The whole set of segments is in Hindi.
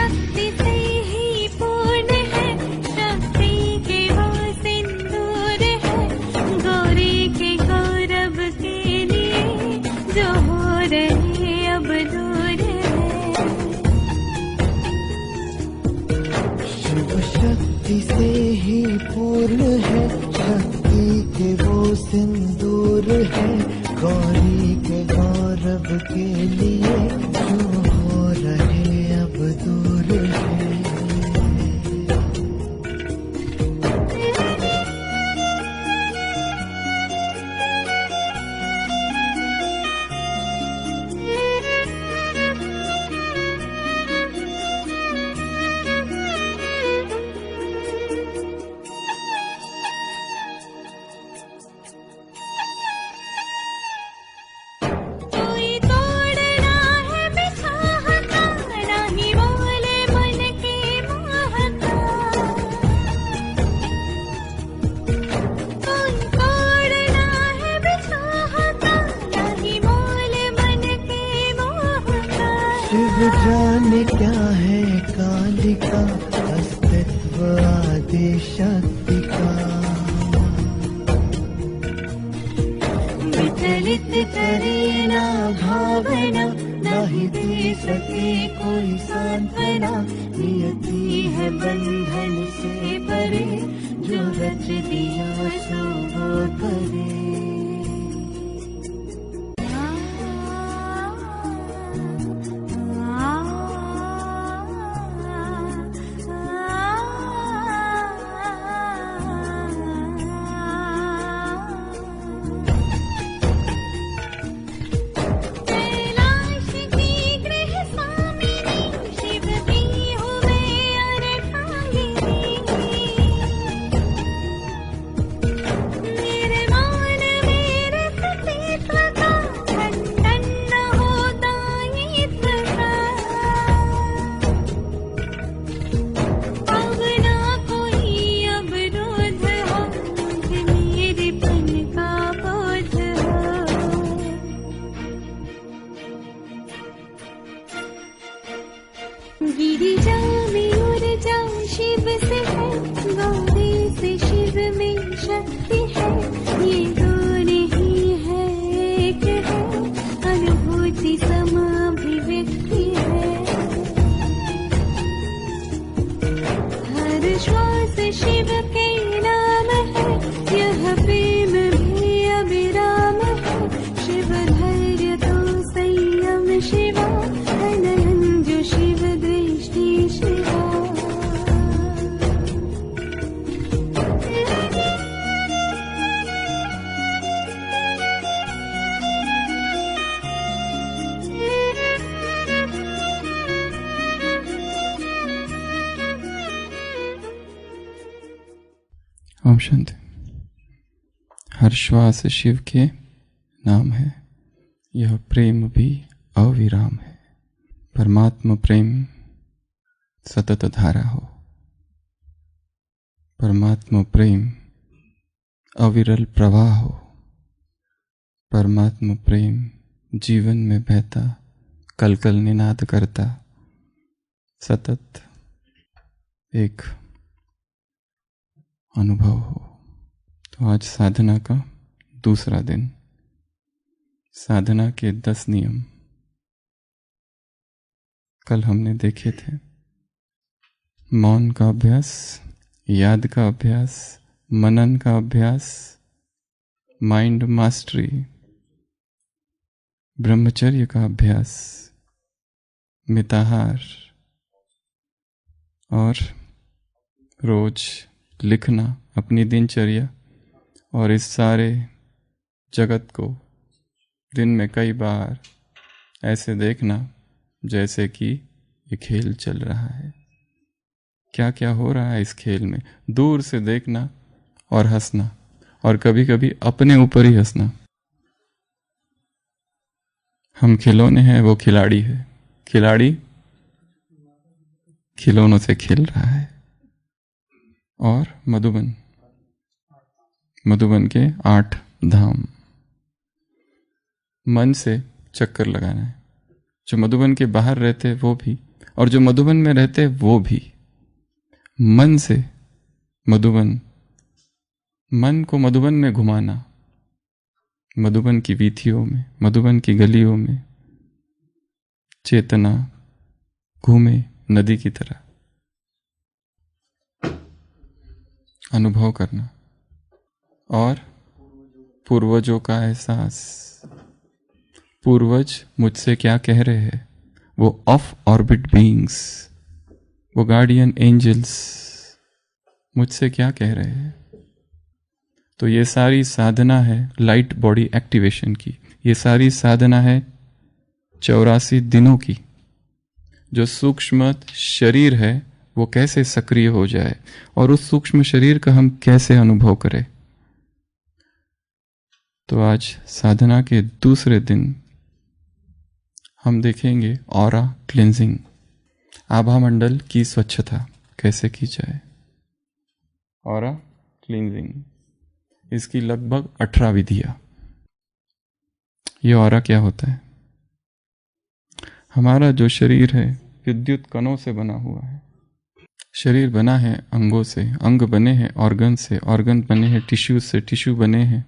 शक्ति से ही पूर्ण है, शक्ति के वो सिंदूर है, गौरी के गौरव के लिए जो हो रहे अब दूर है। शिव शक्ति से ही पूर्ण है, शक्ति के वो सिंदूर है, गौरी के गौरव के लिए जो हो रहे अब दूर है। शिव जाने क्या है कालिका, अस्तित्व आदि शक्ति का। विचलित करे ना भावना, नहीं दे सके कोई सांत्वना, नियति है बंधन से परे, जो रच दिया सो वो करे। गिरिजा में ऊर्जा शिव से है, गौरी से शिव में शक्ति है, ये दो नहीं है एक है, अनुभूति समाभिव्यक्ति है। हर श्वास शिव के नाम है, यह प्रेम भी अविराम है, शिव धैर्य तो संयम शिवा, अनहन जो शिव दृष्टि शिवा। ओम शांति। हर श्वास शिव के नाम है, यह प्रेम भी अविराम है। परमात्मा प्रेम सतत धारा हो, परमात्मा प्रेम अविरल प्रवाह हो, परमात्मा प्रेम जीवन में बहता कल कल निनाद करता सतत एक अनुभव हो। तो आज साधना का दूसरा दिन, साधना के 10 नियम कल हमने देखे थे। मौन का अभ्यास, याद का अभ्यास, मनन का अभ्यास, माइंड मास्टरी, ब्रह्मचर्य का अभ्यास, मिताहार और रोज लिखना अपनी दिनचर्या, और इस सारे जगत को दिन में कई बार ऐसे देखना जैसे कि ये खेल चल रहा है। क्या क्या हो रहा है इस खेल में, दूर से देखना और हंसना, और कभी कभी अपने ऊपर ही हंसना। हम खिलौने हैं, वो खिलाड़ी है, खिलाड़ी खिलौनों से खेल रहा है। और मधुबन के 8 धाम, मन से चक्कर लगाना है। जो मधुबन के बाहर रहते वो भी, और जो मधुबन में रहते हैं वो भी मन से मधुबन, मन को मधुबन में घुमाना, मधुबन की वीथियों में, मधुबन की गलियों में चेतना घूमे नदी की तरह, अनुभव करना। और पूर्वजों का एहसास, पूर्वज मुझसे क्या कह रहे हैं, वो ऑफ ऑर्बिट बीइंग्स, वो गार्डियन एंजल्स मुझसे क्या कह रहे हैं। तो ये सारी साधना है लाइट बॉडी एक्टिवेशन की, ये सारी साधना है 84 दिनों की। जो सूक्ष्म शरीर है वो कैसे सक्रिय हो जाए और उस सूक्ष्म शरीर का हम कैसे अनुभव करें। तो आज साधना के दूसरे दिन हम देखेंगे ऑरा क्लींजिंग, आभा मंडल की स्वच्छता कैसे की जाए। ऑरा क्लींजिंग, इसकी लगभग 18 विधियां। ये ऑरा क्या होता है? हमारा जो शरीर है विद्युत कणों से बना हुआ है। शरीर बना है अंगों से, अंग बने हैं ऑर्गन से, ऑर्गन बने हैं टिश्यू से, टिश्यू बने हैं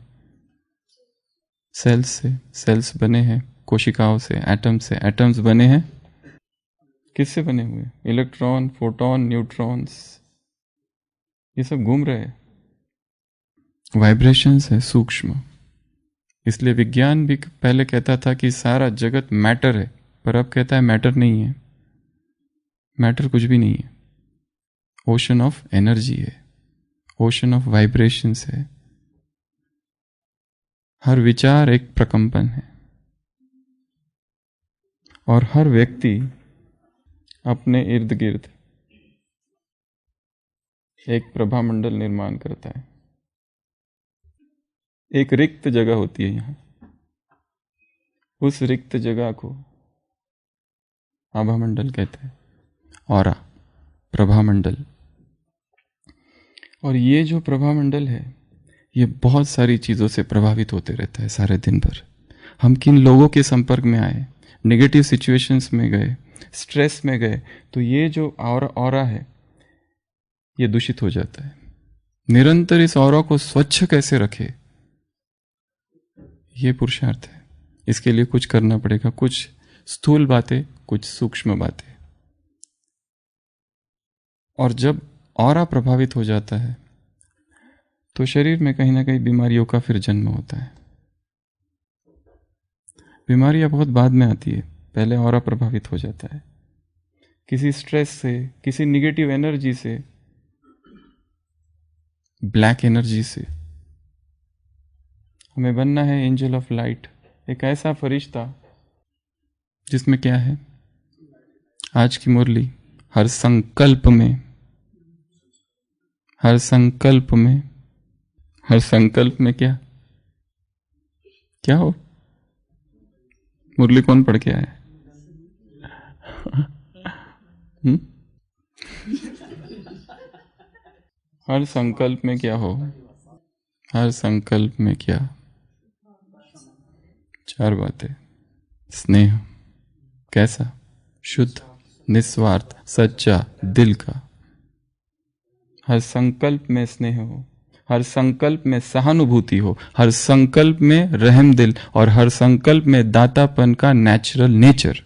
सेल्स से, सेल्स बने हैं कोशिकाओं से, एटम से, एटम्स बने हैं किससे बने हुए? इलेक्ट्रॉन, फोटॉन, न्यूट्रॉन्स, ये सब घूम रहे हैं। वाइब्रेशंस है सूक्ष्म। इसलिए विज्ञान भी पहले कहता था कि सारा जगत मैटर है, पर अब कहता है मैटर नहीं है। मैटर कुछ भी नहीं है, ओशन ऑफ एनर्जी है, ओशन ऑफ वाइब्रेशंस है। हर विचार एक प्रकंपन है और हर व्यक्ति अपने इर्द गिर्द एक प्रभामंडल निर्माण करता है। एक रिक्त जगह होती है यहां, उस रिक्त जगह को आभामंडल कहते हैं, ऑरा, प्रभामंडल। और ये जो प्रभामंडल है ये बहुत सारी चीज़ों से प्रभावित होते रहता है सारे दिन भर। हम किन लोगों के संपर्क में आए, नेगेटिव सिचुएशंस में गए, स्ट्रेस में गए, तो ये जो ऑरा है ये दूषित हो जाता है। निरंतर इस ऑरा को स्वच्छ कैसे रखे, ये पुरुषार्थ है। इसके लिए कुछ करना पड़ेगा, कुछ स्थूल बातें, कुछ सूक्ष्म बातें। और जब ऑरा प्रभावित हो जाता है तो शरीर में कहीं ना कहीं बीमारियों का फिर जन्म होता है। बीमारियां बहुत बाद में आती है, पहले ऑरा प्रभावित हो जाता है। किसी स्ट्रेस से, किसी निगेटिव एनर्जी से, ब्लैक एनर्जी से। हमें बनना है एंजल ऑफ लाइट, एक ऐसा फरिश्ता जिसमें क्या है। आज की मुरली, हर संकल्प में, हर संकल्प में, हर संकल्प में क्या क्या हो? मुरली कौन पढ़ के आया? हर संकल्प में क्या हो? हर संकल्प में क्या? 4 बातें। स्नेह, कैसा? शुद्ध, निस्वार्थ, सच्चा, दिल का। हर संकल्प में स्नेह हो, हर संकल्प में सहानुभूति हो, हर संकल्प में रहम दिल, और हर संकल्प में दातापन का नेचुरल नेचर।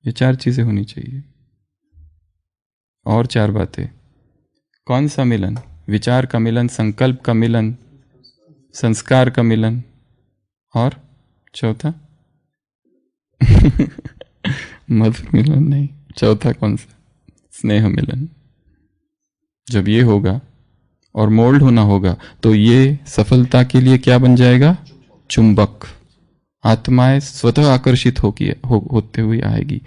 ये 4 चीजें होनी चाहिए। और 4 बातें। कौन सा मिलन? विचार का मिलन, संकल्प का मिलन, संस्कार का मिलन, और चौथा मधुर मिलन नहीं, चौथा कौन सा? स्नेह मिलन। जब ये होगा और मोल्ड होना होगा तो ये सफलता के लिए क्या बन जाएगा? चुंबक। आत्माएं स्वतः आकर्षित होते हुए आएगी।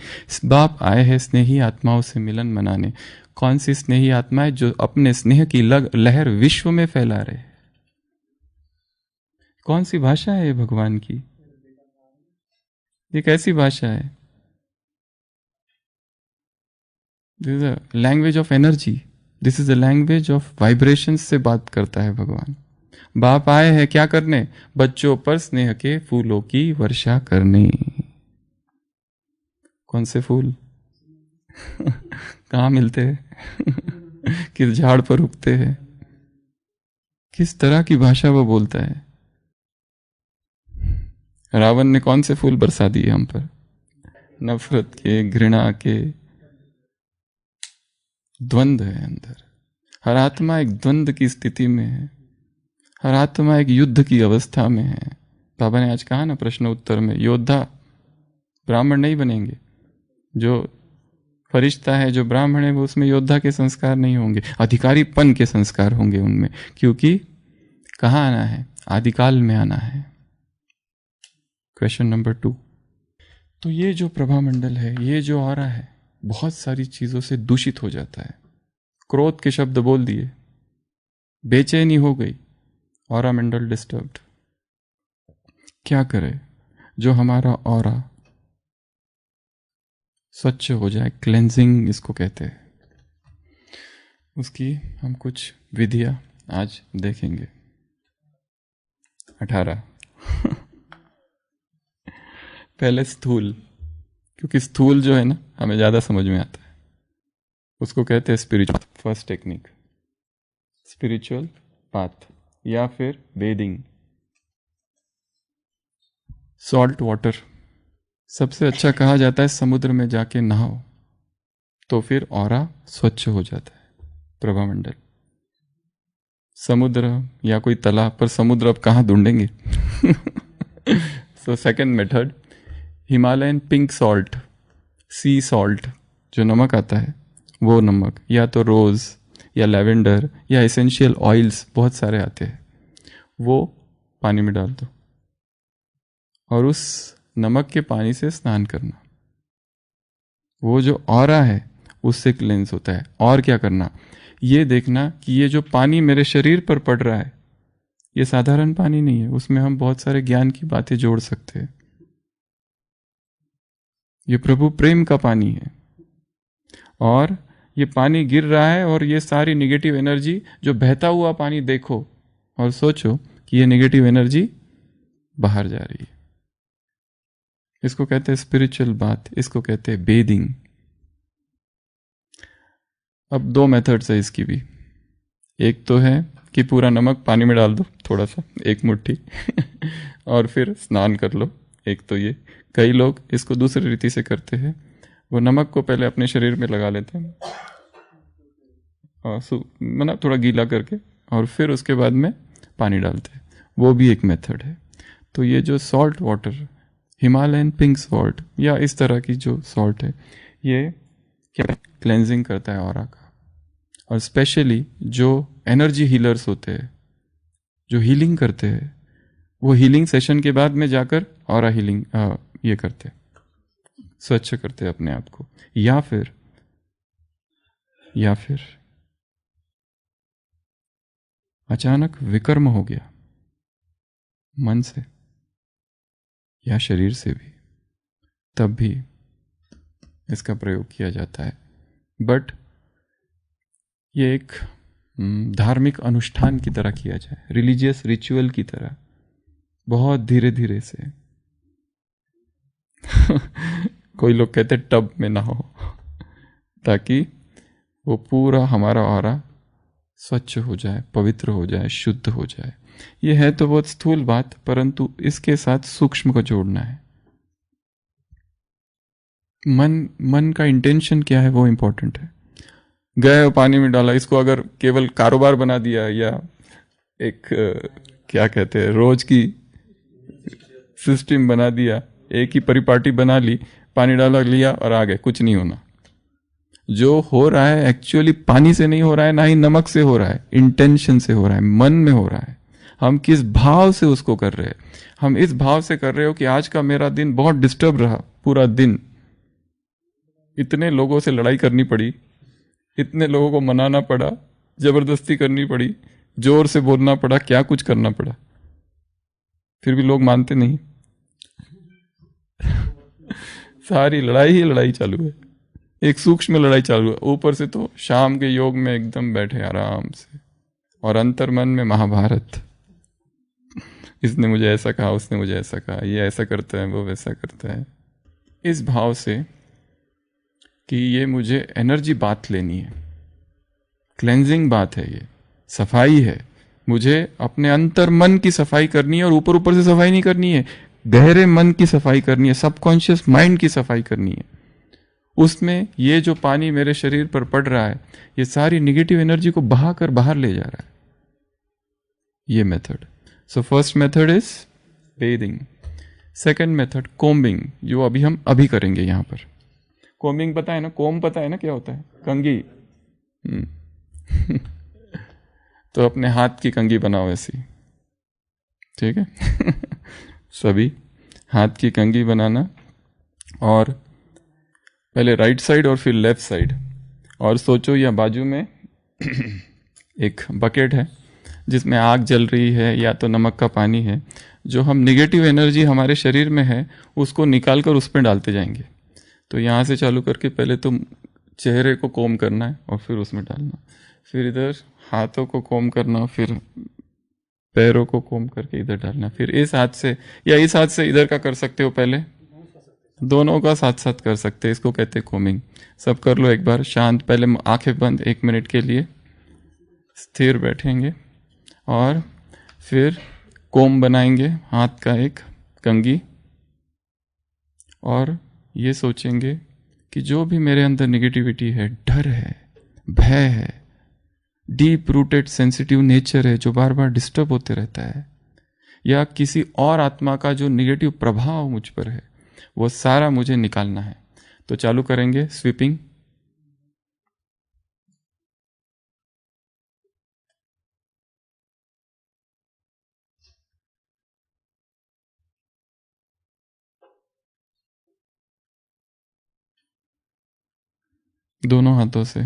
बाप आए हैं स्नेही आत्माओं से मिलन मनाने। कौन सी स्नेही आत्माएं? जो अपने स्नेह की लहर विश्व में फैला रहे। कौन सी भाषा है ये भगवान की? ये कैसी भाषा है? This is a language of energy, this is a language of vibration से बात करता है भगवान। बाप आए हैं क्या करने? बच्चों पर स्नेह के फूलों की वर्षा करने। कौन से फूल? कहाँ मिलते हैं? किस झाड़ पर उगते हैं? किस तरह की भाषा वो बोलता है? रावण ने कौन से फूल बरसा दिए हम पर? नफरत के, घृणा के। द्वंद्व है अंदर। हर आत्मा एक द्वंद्व की स्थिति में है। हर आत्मा एक युद्ध की अवस्था में है। बाबा ने आज कहा ना प्रश्न उत्तर में, योद्धा ब्राह्मण नहीं बनेंगे। जो फरिश्ता है, जो ब्राह्मण है, वो उसमें योद्धा के संस्कार नहीं होंगे, अधिकारीपन के संस्कार होंगे उनमें। क्योंकि कहाँ आना है? आदिकाल में आना है। Question number 2। तो ये जो प्रभामंडल है, ये जो ऑरा है, बहुत सारी चीजों से दूषित हो जाता है। क्रोध के शब्द बोल दिए, बेचैनी हो गई, ऑरा मंडल डिस्टर्ब्ड। क्या करे? जो हमारा ऑरा स्वच्छ हो जाए, क्लेंजिंग इसको कहते हैं, उसकी हम कुछ विधियां आज देखेंगे। 18 पहले स्थूल, क्योंकि स्थूल जो है ना हमें ज्यादा समझ में आता है, उसको कहते हैं spiritual. First technique spiritual path या फिर बेदिंग। सॉल्ट वाटर सबसे अच्छा कहा जाता है, समुद्र में जाके नहाओ तो फिर ऑरा स्वच्छ हो जाता है। प्रभामंडल, समुद्र या कोई तालाब, पर समुद्र अब कहाँ ढूंढेंगे? So second method, Himalayan pink salt, सी सॉल्ट, जो नमक आता है वो नमक, या तो रोज या लेवेंडर या एसेंशियल ऑयल्स बहुत सारे आते हैं, वो पानी में डाल दो और उस नमक के पानी से स्नान करना। वो जो ऑरा है उससे क्लेंस होता है। और क्या करना? ये देखना कि ये जो पानी मेरे शरीर पर पड़ रहा है, ये साधारण पानी नहीं है, उसमें हम बहुत सारे ज्ञान की बातें जोड़ सकते हैं। ये प्रभु प्रेम का पानी है और ये पानी गिर रहा है और ये सारी नेगेटिव एनर्जी, जो बहता हुआ पानी देखो और सोचो कि ये नेगेटिव एनर्जी बाहर जा रही है। इसको कहते हैं स्पिरिचुअल बात, इसको कहते हैं बेदिंग। अब 2 मेथड्स है इसकी भी। एक तो है कि पूरा नमक पानी में डाल दो, थोड़ा सा, एक मुट्ठी और फिर स्नान कर लो। एक तो ये, कई लोग इसको दूसरी रीति से करते हैं, वो नमक को पहले अपने शरीर में लगा लेते हैं और मतलब थोड़ा गीला करके, और फिर उसके बाद में पानी डालते हैं। वो भी एक मेथड है। तो ये जो salt water, Himalayan pink salt या इस तरह की जो सॉल्ट है, ये क्या क्लेंजिंग करता है ऑरा का। और स्पेशली जो एनर्जी हीलर्स होते हैं, जो हीलिंग करते हैं, वो हीलिंग सेशन के बाद में जाकर ऑरा हीलिंग ये करते हैं, स्वच्छ करते हैं अपने आप को। या फिर अचानक विकर्म हो गया मन से या शरीर से भी, तब भी इसका प्रयोग किया जाता है। बट ये एक धार्मिक अनुष्ठान की तरह किया जाए, रिलीजियस रिचुअल की तरह, बहुत धीरे धीरे से। कोई लोग कहते टब में ना हो, ताकि वो पूरा हमारा ऑरा स्वच्छ हो जाए, पवित्र हो जाए, शुद्ध हो जाए। ये है तो बहुत स्थूल बात, परंतु इसके साथ सूक्ष्म को जोड़ना है। मन का इंटेंशन क्या है वो इंपॉर्टेंट है। गए पानी में डाला, इसको अगर केवल कारोबार बना दिया या एक क्या कहते हैं रोज की सिस्टम बना दिया, एक ही परिपाटी बना ली, पानी डाला लिया और आ गए, कुछ नहीं होना। जो हो रहा है एक्चुअली पानी से नहीं हो रहा है, ना ही नमक से हो रहा है, इंटेंशन से हो रहा है, मन में हो रहा है। हम किस भाव से उसको कर रहे हैं। हम इस भाव से कर रहे हो कि आज का मेरा दिन बहुत डिस्टर्ब रहा, पूरा दिन इतने लोगों से लड़ाई करनी पड़ी, इतने लोगों को मनाना पड़ा, जबरदस्ती करनी पड़ी, जोर से बोलना पड़ा, क्या कुछ करना पड़ा, फिर भी लोग मानते नहीं। सारी लड़ाई ही लड़ाई चालू है, एक सूक्ष्म लड़ाई चालू है। ऊपर से तो शाम के योग में एकदम बैठे आराम से, और अंतर मन में महाभारत। इसने मुझे ऐसा कहा, उसने मुझे ऐसा कहा, ये ऐसा करता है, वो वैसा करता है। इस भाव से कि ये मुझे एनर्जी बात लेनी है, क्लेंजिंग बात है, ये सफाई है, मुझे अपने अंतर मन की सफाई करनी है और ऊपर ऊपर से सफाई नहीं करनी है, गहरे मन की सफाई करनी है, सबकॉन्शियस माइंड की सफाई करनी है। उसमें ये जो पानी मेरे शरीर पर पड़ रहा है ये सारी निगेटिव एनर्जी को बहाकर बाहर ले जा रहा है, ये method. So first method is bathing. Second method combing, जो हम अभी करेंगे यहां पर। कोम्बिंग पता है ना, कोम पता है ना क्या होता है? कंघी। तो अपने हाथ की कंघी बनाओ ऐसी, ठीक है? सभी हाथ की कंघी बनाना, और पहले राइट साइड और फिर लेफ्ट साइड, और सोचो या बाजू में एक बकेट है जिसमें आग जल रही है या तो नमक का पानी है, जो हम निगेटिव एनर्जी हमारे शरीर में है उसको निकाल कर उस पर डालते जाएंगे। तो यहाँ से चालू करके पहले तो चेहरे को कोम करना है और फिर उसमें डालना, फिर इधर हाथों को कोम करना, फिर पैरों को कोम करके इधर डालना, फिर इस हाथ से या इस हाथ से इधर का कर सकते हो, पहले दोनों का साथ साथ कर सकते हैं, इसको कहते हैं कोमिंग। सब कर लो एक बार शांत, पहले आंखें बंद 1 मिनट के लिए स्थिर बैठेंगे और फिर कोम बनाएंगे हाथ का एक कंघी, और ये सोचेंगे कि जो भी मेरे अंदर निगेटिविटी है, डर है, भय है, डीप रूटेड सेंसिटिव नेचर है जो बार बार डिस्टर्ब होते रहता है, या किसी और आत्मा का जो निगेटिव प्रभाव मुझ पर है, वो सारा मुझे निकालना है। तो चालू करेंगे स्वीपिंग। दोनों हाथों से।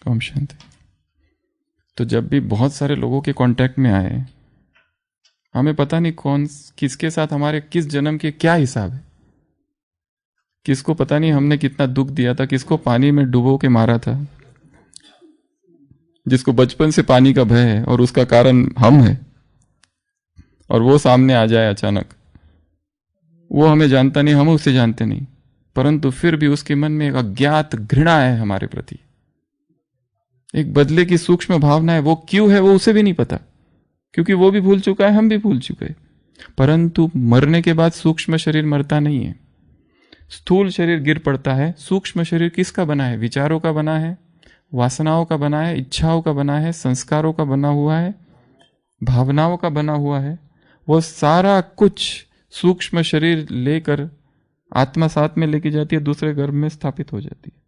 ओम शांति। तो जब भी बहुत सारे लोगों के कांटेक्ट में आए, हमें पता नहीं कौन किसके साथ हमारे किस जन्म के क्या हिसाब है, किसको पता नहीं हमने कितना दुख दिया था, किसको पानी में डुबो के मारा था, जिसको बचपन से पानी का भय है और उसका कारण हम है, और वो सामने आ जाए अचानक, वो हमें जानता नहीं, हम उसे जानते नहीं, परंतु फिर भी उसके मन में एक अज्ञात घृणा है हमारे प्रति, एक बदले की सूक्ष्म भावना है। वो क्यों है वो उसे भी नहीं पता, क्योंकि वो भी भूल चुका है, हम भी भूल चुके हैं। परंतु मरने के बाद सूक्ष्म शरीर मरता नहीं है, स्थूल शरीर गिर पड़ता है। सूक्ष्म शरीर किसका बना है? विचारों का बना है, वासनाओं का बना है, इच्छाओं का बना है, संस्कारों का बना हुआ है, भावनाओं का बना हुआ है। वो सारा कुछ सूक्ष्म शरीर लेकर आत्मा साथ में लेके जाती है, दूसरे गर्भ में स्थापित हो जाती है।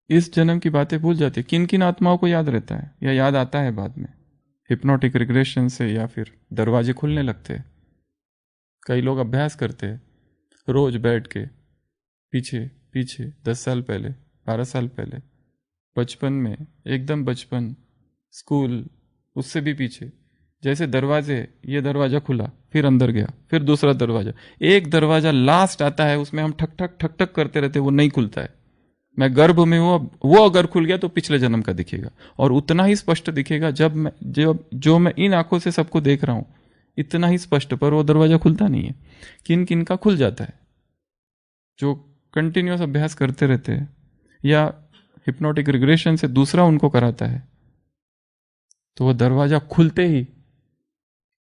इस जन्म की बातें भूल जाती है। किन किन आत्माओं को याद रहता है या याद आता है बाद में? हिप्नोटिक रिग्रेशन से या फिर दरवाजे खुलने लगते हैं। कई लोग अभ्यास करते हैं रोज बैठ के, पीछे पीछे 10 साल पहले, 12 साल पहले, बचपन में, एकदम बचपन, स्कूल, उससे भी पीछे, जैसे दरवाजे, ये दरवाजा खुला, फिर अंदर गया, फिर दूसरा दरवाजा, एक दरवाजा लास्ट आता है, उसमें हम ठक ठक ठक ठक करते रहते, वो नहीं खुलता है। मैं गर्भ में हूं, वो अगर खुल गया तो पिछले जन्म का दिखेगा, और उतना ही स्पष्ट दिखेगा जब मैं जो मैं इन आंखों से सबको देख रहा हूं, इतना ही स्पष्ट, पर वो दरवाजा खुलता नहीं है। किन किन का खुल जाता है? जो कंटिन्यूअस अभ्यास करते रहते हैं या हिप्नोटिक रिग्रेशन से दूसरा उनको कराता है, तो वो दरवाजा खुलते ही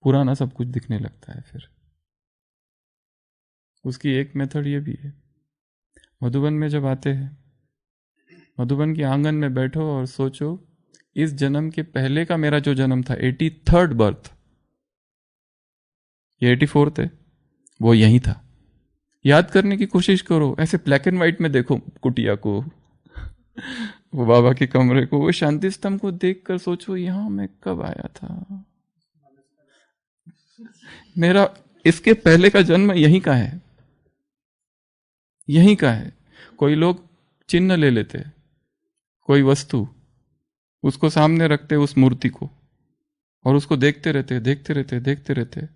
पुराना सब कुछ दिखने लगता है। फिर उसकी एक मेथड ये भी है, मधुबन में जब आते हैं, मधुबन के आंगन में बैठो और सोचो इस जन्म के पहले का मेरा जो जन्म था, 83rd बर्थ, ये 84th है, वो यही था। याद करने की कोशिश करो, ऐसे ब्लैक एंड व्हाइट में देखो कुटिया को, वो बाबा के कमरे को, वो शांति स्तंभ को देखकर सोचो यहां मैं कब आया था। मेरा इसके पहले का जन्म यहीं का है, यहीं का है। कोई लोग चिन्ह ले लेते, कोई वस्तु, उसको सामने रखते उस मूर्ति को, और उसको देखते रहते देखते रहते देखते रहते,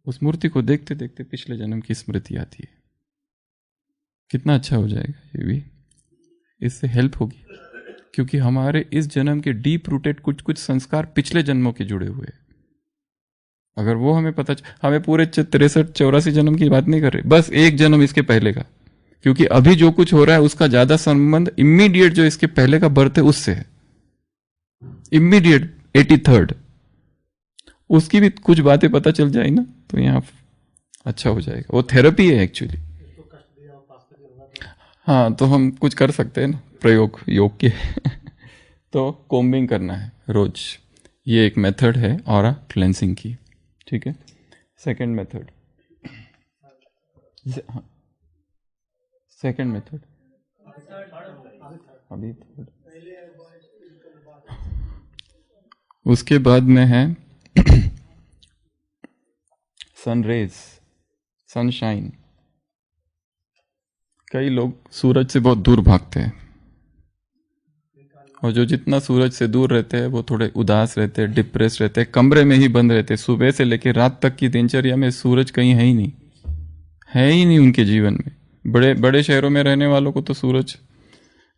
उस मूर्ति को देखते देखते पिछले जन्म की स्मृति आती है। कितना अच्छा हो जाएगा ये भी, इससे हेल्प होगी। क्योंकि हमारे इस जन्म के डीप रूटेड कुछ कुछ संस्कार पिछले जन्मों के जुड़े हुए हैं। अगर वो हमें पता हमें पूरे 63-84 जन्म की बात नहीं कर रहे, बस एक जन्म इसके पहले का, क्योंकि अभी जो कुछ हो रहा है उसका ज्यादा संबंध इमीडिएट जो इसके पहले का बर्थ है उससे है, इमीडिएट 83rd। उसकी भी कुछ बातें पता चल जाए ना तो यहाँ अच्छा हो जाएगा। वो थेरेपी है एक्चुअली। हाँ, तो हम कुछ कर सकते हैं ना प्रयोग योग के तो कोम्बिंग करना है रोज, ये एक मेथड है ऑरा क्लेंसिंग की। ठीक है, सेकंड मेथड, सेकंड मेथड अभी थर्ड, उसके बाद में है सनरेज, सनशाइन। कई लोग सूरज से बहुत दूर भागते हैं, और जो जितना सूरज से दूर रहते हैं वो थोड़े उदास रहते हैं, डिप्रेस रहते हैं, कमरे में ही बंद रहते हैं। सुबह से लेकर रात तक की दिनचर्या में सूरज कहीं है ही नहीं, है ही नहीं उनके जीवन में। बड़े बड़े शहरों में रहने वालों को तो सूरज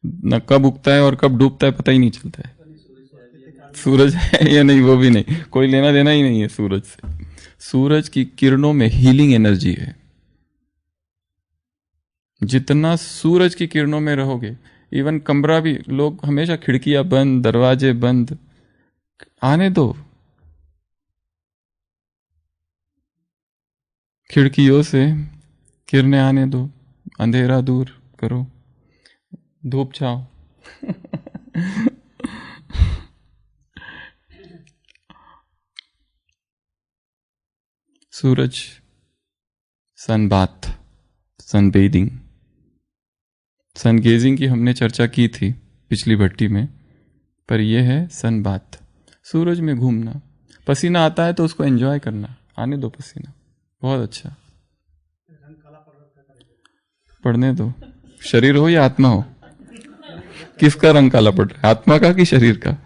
न कब उगता है और कब डूबता है पता ही नहीं चलता है। सूरज है या नहीं वो भी नहीं, कोई लेना देना ही नहीं है सूरज से। सूरज की किरणों में हीलिंग एनर्जी है। जितना सूरज की किरणों में रहोगे, इवन कमरा भी, लोग हमेशा खिड़कियां बंद, दरवाजे बंद, आने दो, खिड़कियों से किरणें आने दो, अंधेरा दूर करो, धूप छाओ सूरज, सनबाथ, सनबेदिंग, सनगेजिंग की हमने चर्चा की थी पिछली भट्टी में, पर यह है सनबाथ, सूरज में घूमना। पसीना आता है तो उसको एंजॉय करना, आने दो पसीना, बहुत अच्छा, पढ़ने दो। शरीर हो या आत्मा हो, किसका रंग काला पड़ रहा है, आत्मा का कि शरीर का?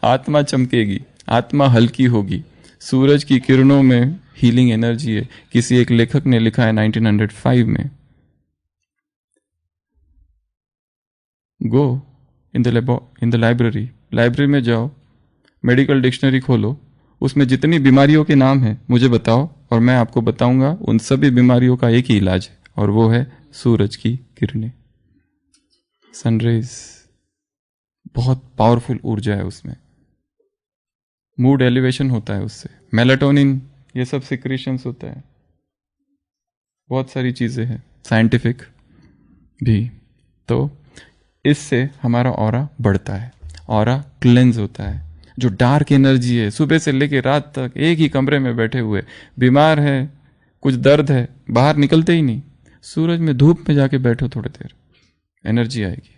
आत्मा चमकेगी, आत्मा हल्की होगी। सूरज की किरणों में हीलिंग एनर्जी है। किसी एक लेखक ने लिखा है 1905 में, गो इन द लाइब्रेरी, लाइब्रेरी में जाओ, मेडिकल डिक्शनरी खोलो, उसमें जितनी बीमारियों के नाम है मुझे बताओ, और मैं आपको बताऊंगा उन सभी बीमारियों का एक ही इलाज है, और वो है सूरज की किरणें, सनरेज। बहुत पावरफुल ऊर्जा है उसमें, मूड एलिवेशन होता है उससे, मेलाटोनिन, ये सब सिक्रीशंस होता है, बहुत सारी चीजें हैं साइंटिफिक भी। तो इससे हमारा ऑरा बढ़ता है, ऑरा क्लेंज होता है। जो डार्क एनर्जी है, सुबह से लेकर रात तक एक ही कमरे में बैठे हुए, बीमार है, कुछ दर्द है, बाहर निकलते ही नहीं, सूरज में धूप में जाके बैठो थोड़ी देर, एनर्जी आएगी,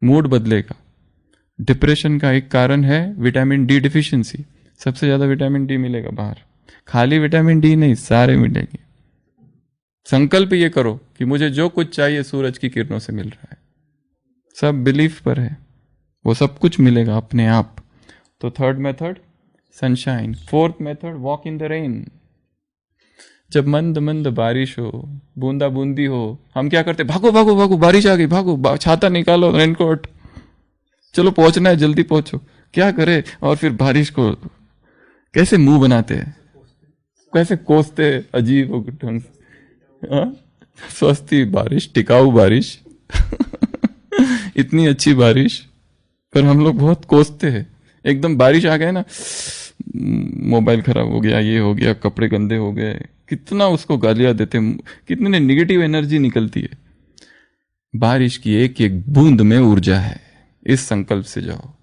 मूड बदलेगा। डिप्रेशन का एक कारण है विटामिन डी डिफिशिएंसी, सबसे ज्यादा विटामिन डी मिलेगा बाहर, खाली विटामिन डी नहीं, सारे मिलेंगे। संकल्प ये करो कि मुझे जो कुछ चाहिए सूरज की किरणों से मिल रहा है, सब बिलीफ पर है, वो सब कुछ मिलेगा अपने आप। तो third method sunshine. Fourth method walk in the rain. जब मंद मंद बारिश हो, बूंदा बूंदी हो, हम क्या करते, भागो भागो भागो, बारिश आ गई, भागो, छाता निकालो, रेनकोट, चलो पहुंचना है, जल्दी पहुंचो। क्या करे, और फिर बारिश को कैसे मुंह बनाते हैं, कैसे कोसते, अजीब ढंग से। सस्ती बारिश, टिकाऊ बारिश इतनी अच्छी बारिश, पर हम लोग बहुत कोसते हैं। एकदम बारिश आ गए ना, मोबाइल खराब हो गया, ये हो गया, कपड़े गंदे हो गए, कितना उसको गालियां देते, कितनी नेगेटिव एनर्जी निकलती है। बारिश की एक एक बूंद में ऊर्जा है, इस संकल्प से जाओ।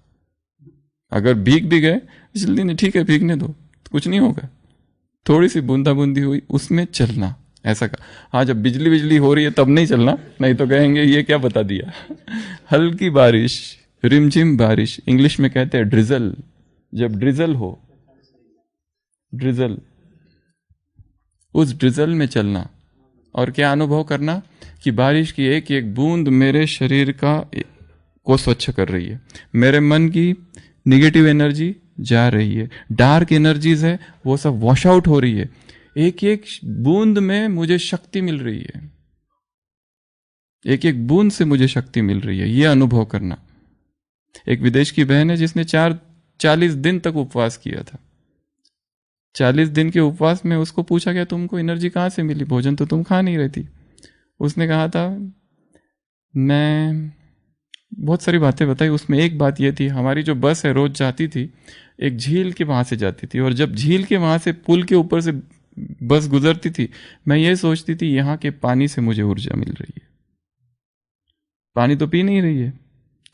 अगर भीग भी गए जल्दी नहीं, ठीक है भीगने दो, कुछ नहीं होगा, थोड़ी सी बूंदा बूंदी हुई उसमें चलना, ऐसा का। हाँ, जब बिजली बिजली हो रही है तब नहीं चलना, नहीं तो कहेंगे ये क्या बता दिया। हल्की बारिश, रिमझिम बारिश, इंग्लिश में कहते हैं ड्रिजल। जब ड्रिजल हो, ड्रिजल, उस ड्रिजल में चलना, और क्या अनुभव करना कि बारिश की एक एक बूंद मेरे शरीर को स्वच्छ कर रही है, मेरे मन की निगेटिव एनर्जी जा रही है, डार्क एनर्जीज है वो सब वॉश आउट हो रही है, एक एक बूंद में मुझे शक्ति मिल रही है। एक एक बूंद से मुझे शक्ति मिल रही है, ये अनुभव करना। एक विदेश की बहन है जिसने 40 दिन तक उपवास किया था। 40 दिन के उपवास में उसको पूछा गया तुमको एनर्जी कहाँ से मिली, भोजन तो तुम खा नहीं रही थी। उसने कहा था, मैं बहुत सारी बातें बताई, उसमें एक बात ये थी, हमारी जो बस है रोज जाती थी, एक झील के वहां से जाती थी, और जब झील के वहां से पुल के ऊपर से बस गुजरती थी, मैं ये सोचती थी यहाँ के पानी से मुझे ऊर्जा मिल रही है। पानी तो पी नहीं रही है,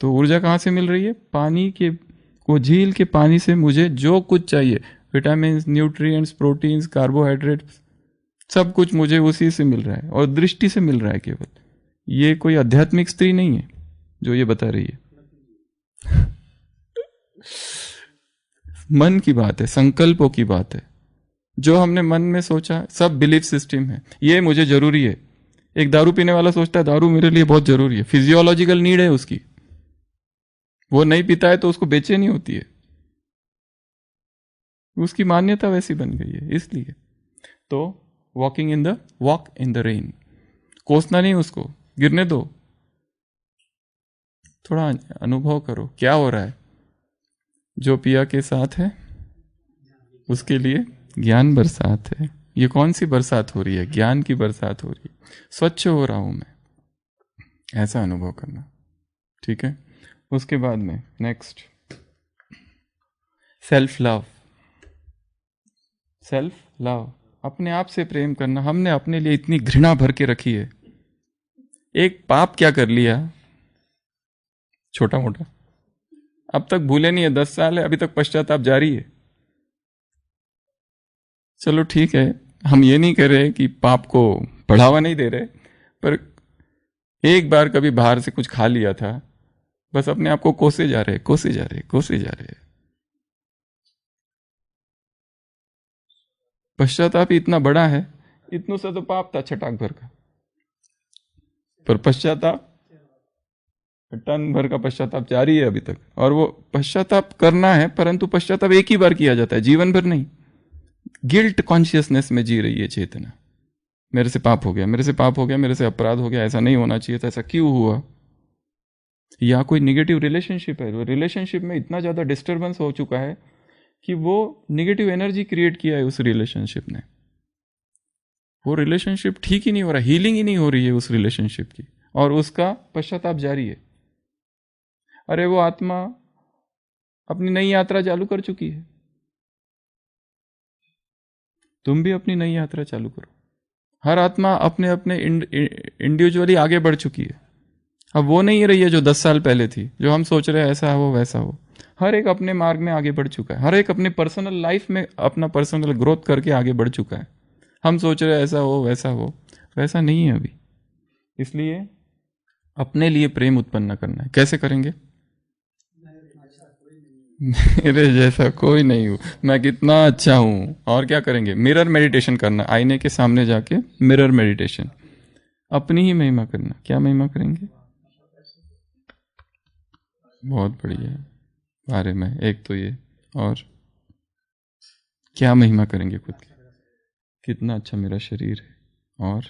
तो ऊर्जा कहाँ से मिल रही है? पानी के, वो झील के पानी से मुझे जो कुछ चाहिए, विटामिन, न्यूट्रिएंट्स, प्रोटीन्स, कार्बोहाइड्रेट्स, सब कुछ मुझे उसी से मिल रहा है, और दृष्टि से मिल रहा है केवल। ये कोई आध्यात्मिक स्त्री नहीं है जो ये बता रही है। मन की बात है, संकल्पों की बात है। जो हमने मन में सोचा, सब बिलीफ सिस्टम है। ये मुझे जरूरी है। एक दारू पीने वाला सोचता है दारू मेरे लिए बहुत जरूरी है, फिजियोलॉजिकल नीड है उसकी, वो नहीं पीता है तो उसको बेचैनी होती है, उसकी मान्यता वैसी बन गई है। इसलिए तो वॉक इन द रेन, कोसना नहीं उसको, गिरने दो, थोड़ा अनुभव करो क्या हो रहा है। जो पिया के साथ है उसके लिए ज्ञान बरसात है। ये कौन सी बरसात हो रही है? ज्ञान की बरसात हो रही है। स्वच्छ हो रहा हूं मैं, ऐसा अनुभव करना। ठीक है। उसके बाद में next, self love. Self love, अपने आप से प्रेम करना। हमने अपने लिए इतनी घृणा भर के रखी है। एक पाप क्या कर लिया छोटा मोटा, अब तक भूले नहीं है, 10 साल है, अभी तक पश्चाताप जारी है। चलो ठीक है, हम ये नहीं कर रहे कि पाप को बढ़ावा नहीं दे रहे, पर एक बार कभी बाहर से कुछ खा लिया था, बस अपने आप को कोसे जा रहे, कोसे जा रहे, कोसे जा रहे। पश्चाताप ही इतना बड़ा है, इतना सा तो पाप था छटाक भर का, पर पश्चाताप टन भर का पश्चाताप जारी है अभी तक। और वो पश्चाताप करना है, परंतु पश्चाताप एक ही बार किया जाता है, जीवन भर नहीं। गिल्ट कॉन्शियसनेस में जी रही है चेतना, मेरे से पाप हो गया, मेरे से पाप हो गया, मेरे से अपराध हो गया, ऐसा नहीं होना चाहिए था, ऐसा क्यों हुआ। या कोई निगेटिव रिलेशनशिप है, वो रिलेशनशिप में इतना ज्यादा डिस्टर्बेंस हो चुका है कि वो निगेटिव एनर्जी क्रिएट किया है उस रिलेशनशिप ने। वो रिलेशनशिप ठीक ही नहीं हो रहा, हीलिंग ही नहीं हो रही है उस रिलेशनशिप की, और उसका पश्चाताप जारी है। अरे वो आत्मा अपनी नई यात्रा चालू कर चुकी है, तुम भी अपनी नई यात्रा चालू करो। हर आत्मा अपने अपने इंडिविजुअली आगे बढ़ चुकी है। अब वो नहीं रही है जो 10 साल पहले थी, जो हम सोच रहे हैं ऐसा हो वैसा हो। हर एक अपने मार्ग में आगे बढ़ चुका है, हर एक अपने पर्सनल लाइफ में अपना पर्सनल ग्रोथ करके आगे बढ़ चुका है। हम सोच रहे हैं ऐसा हो वैसा हो, वैसा नहीं है अभी। इसलिए अपने लिए प्रेम उत्पन्न करना है। कैसे करेंगे? मेरे जैसा कोई नहीं हूं, मैं कितना अच्छा हूं। और क्या करेंगे? मिरर मेडिटेशन करना, आईने के सामने जाके मिरर मेडिटेशन, अपनी ही महिमा करना। क्या महिमा करेंगे? बहुत बढ़िया बारे में एक तो ये, और क्या महिमा करेंगे खुद की? कितना अच्छा मेरा शरीर है, और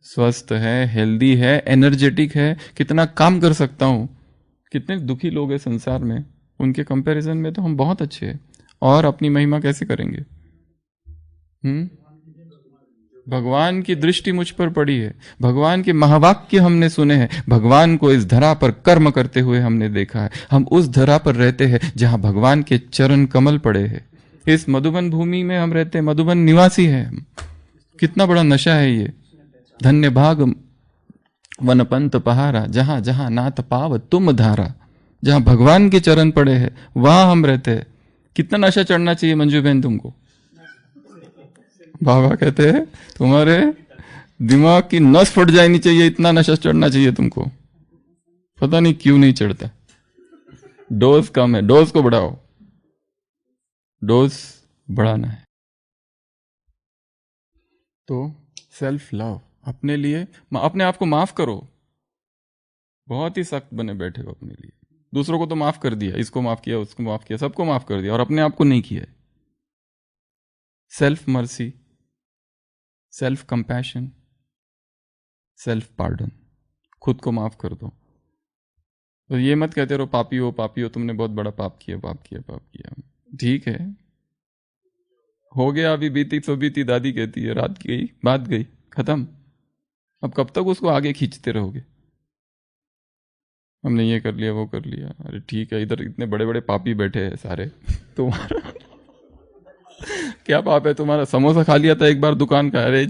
स्वस्थ है, हेल्दी है, एनर्जेटिक है, कितना काम कर सकता हूं। कितने दुखी लोग हैं संसार में, उनके कंपैरिजन में तो हम बहुत अच्छे हैं। और अपनी महिमा कैसे करेंगे? भगवान की दृष्टि मुझ पर पड़ी है, भगवान के महावाक्य हमने सुने हैं, भगवान को इस धरा पर कर्म करते हुए हमने देखा है। हम उस धरा पर रहते हैं जहां भगवान के चरण कमल पड़े हैं। इस मधुबन भूमि में हम रहते हैं, मधुबन निवासी है हम। कितना बड़ा नशा है ये। धन्य भाग वनपंत पहारा, जहां जहां नाथ पाव तुम धारा। जहां भगवान के चरण पड़े हैं वहां हम रहते हैं। कितना नशा चढ़ना चाहिए मंजू बहन तुमको? बाबा कहते हैं तुम्हारे दिमाग की नस फट जानी चाहिए, इतना नशा चढ़ना चाहिए तुमको। पता नहीं क्यों नहीं चढ़ता। डोज कम है, डोज को बढ़ाओ, डोज बढ़ाना है। तो सेल्फ लव, अपने लिए, अपने आप को माफ करो। बहुत ही सख्त बने बैठे हो अपने लिए। दूसरों को तो माफ कर दिया, इसको माफ किया, उसको माफ किया, सबको माफ कर दिया, और अपने आप को नहीं किया। Self mercy, self compassion, self pardon, खुद को माफ कर दो। तो ये मत कहते रहो पापी हो, तुमने बहुत बड़ा पाप किया। ठीक है, हो गया, अभी बीती तो बीती, दादी कहती है, रात गई बात गई, खत्म। अब कब तक उसको आगे खींचते रहोगे? हमने ये कर लिया, वो कर लिया, अरे ठीक है, इधर इतने बड़े बड़े पापी बैठे हैं सारे, तुम्हारा क्या पाप है? तुम्हारा समोसा खा लिया था एक बार दुकान का, अरे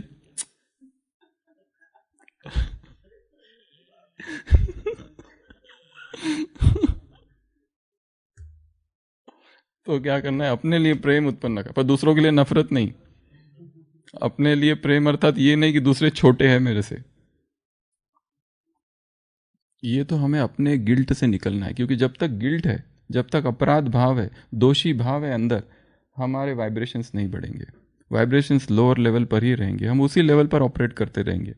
तो क्या करना है? अपने लिए प्रेम उत्पन्न कर, पर दूसरों के लिए नफरत नहीं। अपने लिए प्रेम अर्थात ये नहीं कि दूसरे छोटे हैं मेरे से। ये तो हमें अपने गिल्ट से निकलना है, क्योंकि जब तक गिल्ट है, जब तक अपराध भाव है, दोषी भाव है अंदर, हमारे वाइब्रेशंस नहीं बढ़ेंगे, वाइब्रेशंस लोअर लेवल पर ही रहेंगे, हम उसी लेवल पर ऑपरेट करते रहेंगे।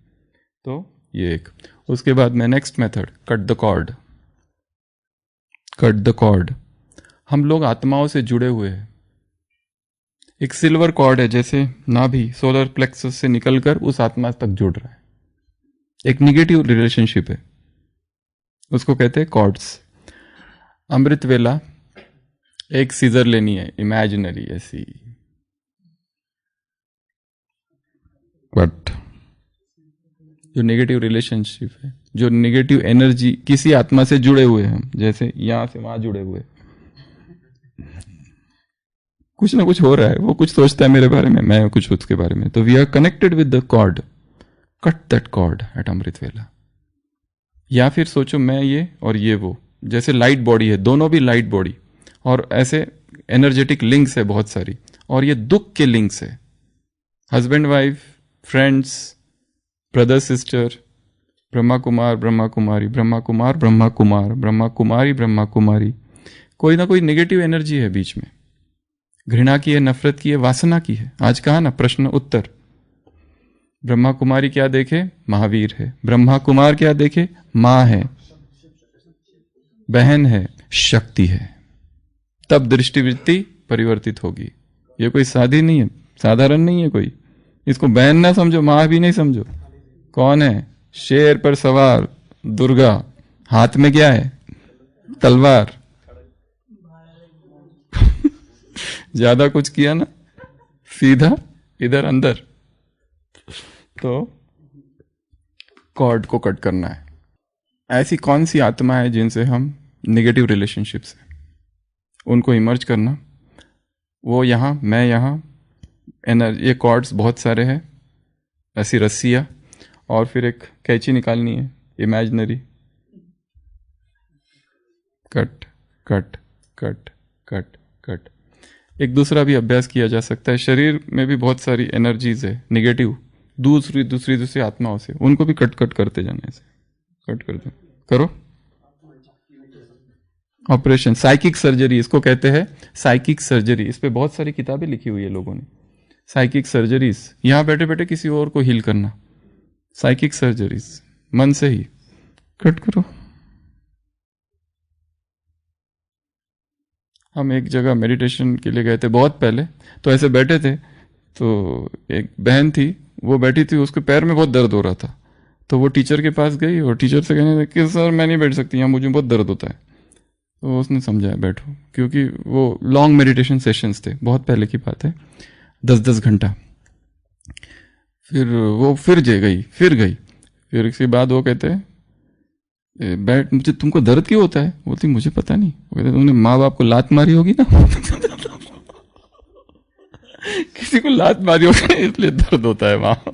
तो ये एक। उसके बाद में next method, cut the cord. Cut the cord. हम लोग आत्माओं से जुड़े हुए हैं। एक सिल्वर कॉर्ड है, जैसे नाभि सोलर प्लेक्सस से निकलकर उस आत्मा तक जुड़ रहा है। एक निगेटिव रिलेशनशिप है, उसको कहते हैं कॉर्ड्स। अमृत वेला एक सीजर लेनी है, इमेजिनरी ऐसी, बट जो नेगेटिव रिलेशनशिप है, जो नेगेटिव एनर्जी, किसी आत्मा से जुड़े हुए हैं हम, जैसे यहां से वहां जुड़े हुए, कुछ ना कुछ हो रहा है, वो कुछ सोचता है मेरे बारे में, मैं कुछ उसके बारे में, तो we are connected with the cord. Cut that cord at Amrit vela. या फिर सोचो मैं ये और ये वो, जैसे लाइट बॉडी है, दोनों भी लाइट बॉडी, और ऐसे एनर्जेटिक लिंक्स है बहुत सारी, और ये दुख के लिंक्स है, husband wife, friends, brother sister, Brahma Kumar Brahma Kumari, Brahma Kumar Brahma Kumar, Brahma Kumari Brahma Kumari, कोई ना कोई नेगेटिव एनर्जी है बीच में, घृणा की है, नफरत की है, वासना की है। आज कहा ना प्रश्न उत्तर, ब्रह्मा कुमारी क्या देखे? महावीर है। ब्रह्मा कुमार क्या देखे? मां है, बहन है, शक्ति है। तब दृष्टिवृत्ति परिवर्तित होगी। ये कोई साधी नहीं है, साधारण नहीं है कोई। इसको बहन ना समझो, मां भी नहीं समझो। कौन है? शेर पर सवार दुर्गा, हाथ में क्या है? तलवार। ज्यादा कुछ किया ना, सीधा इधर अंदर। तो कॉर्ड को कट करना है। ऐसी कौन सी आत्मा है जिनसे हम नेगेटिव रिलेशनशिप्स हैं, उनको इमर्ज करना। वो यहाँ, मैं यहाँ, एनर्जी, ये कॉर्ड्स बहुत सारे हैं, ऐसी रस्सियाँ, और फिर एक कैंची निकालनी है imaginary. Cut cut cut cut cut. एक दूसरा भी अभ्यास किया जा सकता है। शरीर में भी बहुत सारी एनर्जीज है नेगेटिव, दूसरी आत्माओं से, उनको भी कट कट करते जाने, ऐसे कट करते करो। ऑपरेशन, साइकिक सर्जरी इसको कहते हैं, साइकिक सर्जरी। इस पे बहुत सारी किताबें लिखी हुई है लोगों ने। साइकिक सर्जरीज, यहां बैठे बैठे किसी और को हील करना। साइकिक सर्जरीज, मन से ही कट करो। हम एक जगह मेडिटेशन के लिए गए थे बहुत पहले, तो ऐसे बैठे थे, तो एक बहन थी, वो बैठी थी, उसके पैर में बहुत दर्द हो रहा था। तो वो टीचर के पास गई और टीचर से कहने लगी कि सर मैं नहीं बैठ सकती, यहाँ मुझे बहुत दर्द होता है। तो उसने समझाया बैठो, क्योंकि वो लॉन्ग मेडिटेशन सेशंस थे, बहुत पहले की बात है, 10-10 घंटा। फिर वो फिर गई। फिर इसके बाद वो कहते हैं बैठ, मुझे तुमको दर्द क्यों होता है? बोलती मुझे पता नहीं। वो कहते तुमने माँ बाप को लात मारी होगी ना किसी को लात मारी होगी इसलिए दर्द होता है वहां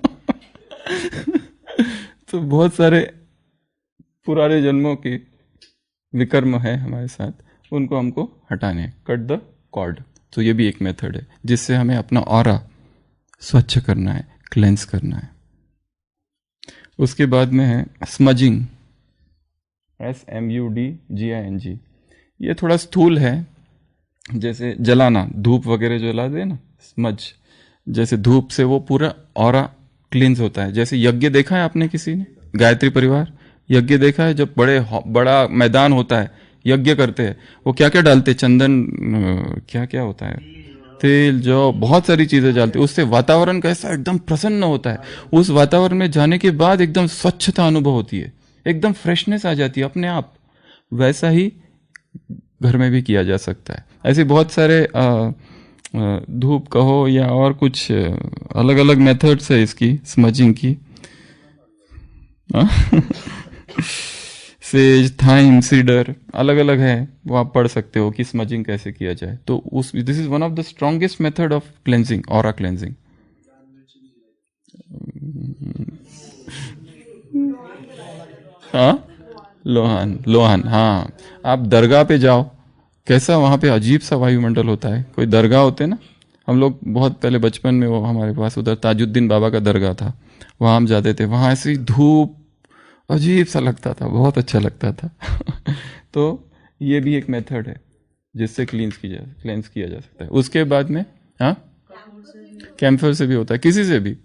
तो बहुत सारे पुराने जन्मों के विकर्म है हमारे साथ, उनको हमको हटाने हैं। Cut the cord. तो ये भी एक मेथड है जिससे हमें अपना ऑरा स्वच्छ करना है, क्लेंस करना है। उसके बाद में है स्मजिंग, SMUDGING। ये थोड़ा स्थूल है, जैसे जलाना, धूप वगैरह जला दे ना, स्मज, जैसे धूप से वो पूरा ऑरा क्लींस होता है। जैसे यज्ञ देखा है आपने, किसी ने गायत्री परिवार यज्ञ देखा है? जब बड़ा मैदान होता है, यज्ञ करते हैं, वो क्या क्या डालते हैं? चंदन, क्या क्या होता है, तेल, जौ, बहुत सारी चीजें डालते हैं। उससे वातावरण कैसा एकदम प्रसन्न होता है। उस वातावरण में जाने के बाद एकदम स्वच्छता अनुभव होती है, एकदम फ्रेशनेस आ जाती है अपने आप। वैसा ही घर में भी किया जा सकता है। ऐसे बहुत सारे धूप कहो या और कुछ अलग अलग मेथड्स है इसकी स्मजिंग की। सेज, थाइम, सीडर अलग अलग है, वो आप पढ़ सकते हो कि स्मजिंग कैसे किया जाए। तो उस this is one of the strongest method of cleansing, aura cleansing. हाँ, लोहान, लोहान, हाँ। आप दरगाह पे जाओ, कैसा वहाँ पे अजीब सा वायुमंडल होता है। कोई दरगाह होते ना, हम लोग बहुत पहले बचपन में वो हमारे पास उधर ताजुद्दीन बाबा का दरगाह था, वहाँ हम जाते थे। वहाँ ऐसी धूप अजीब सा लगता था, बहुत अच्छा लगता था। तो ये भी एक मेथड है जिससे क्लेंस किया जा सकता है। उसके बाद में हाँ, कैम्फर से भी होता है, किसी से भी।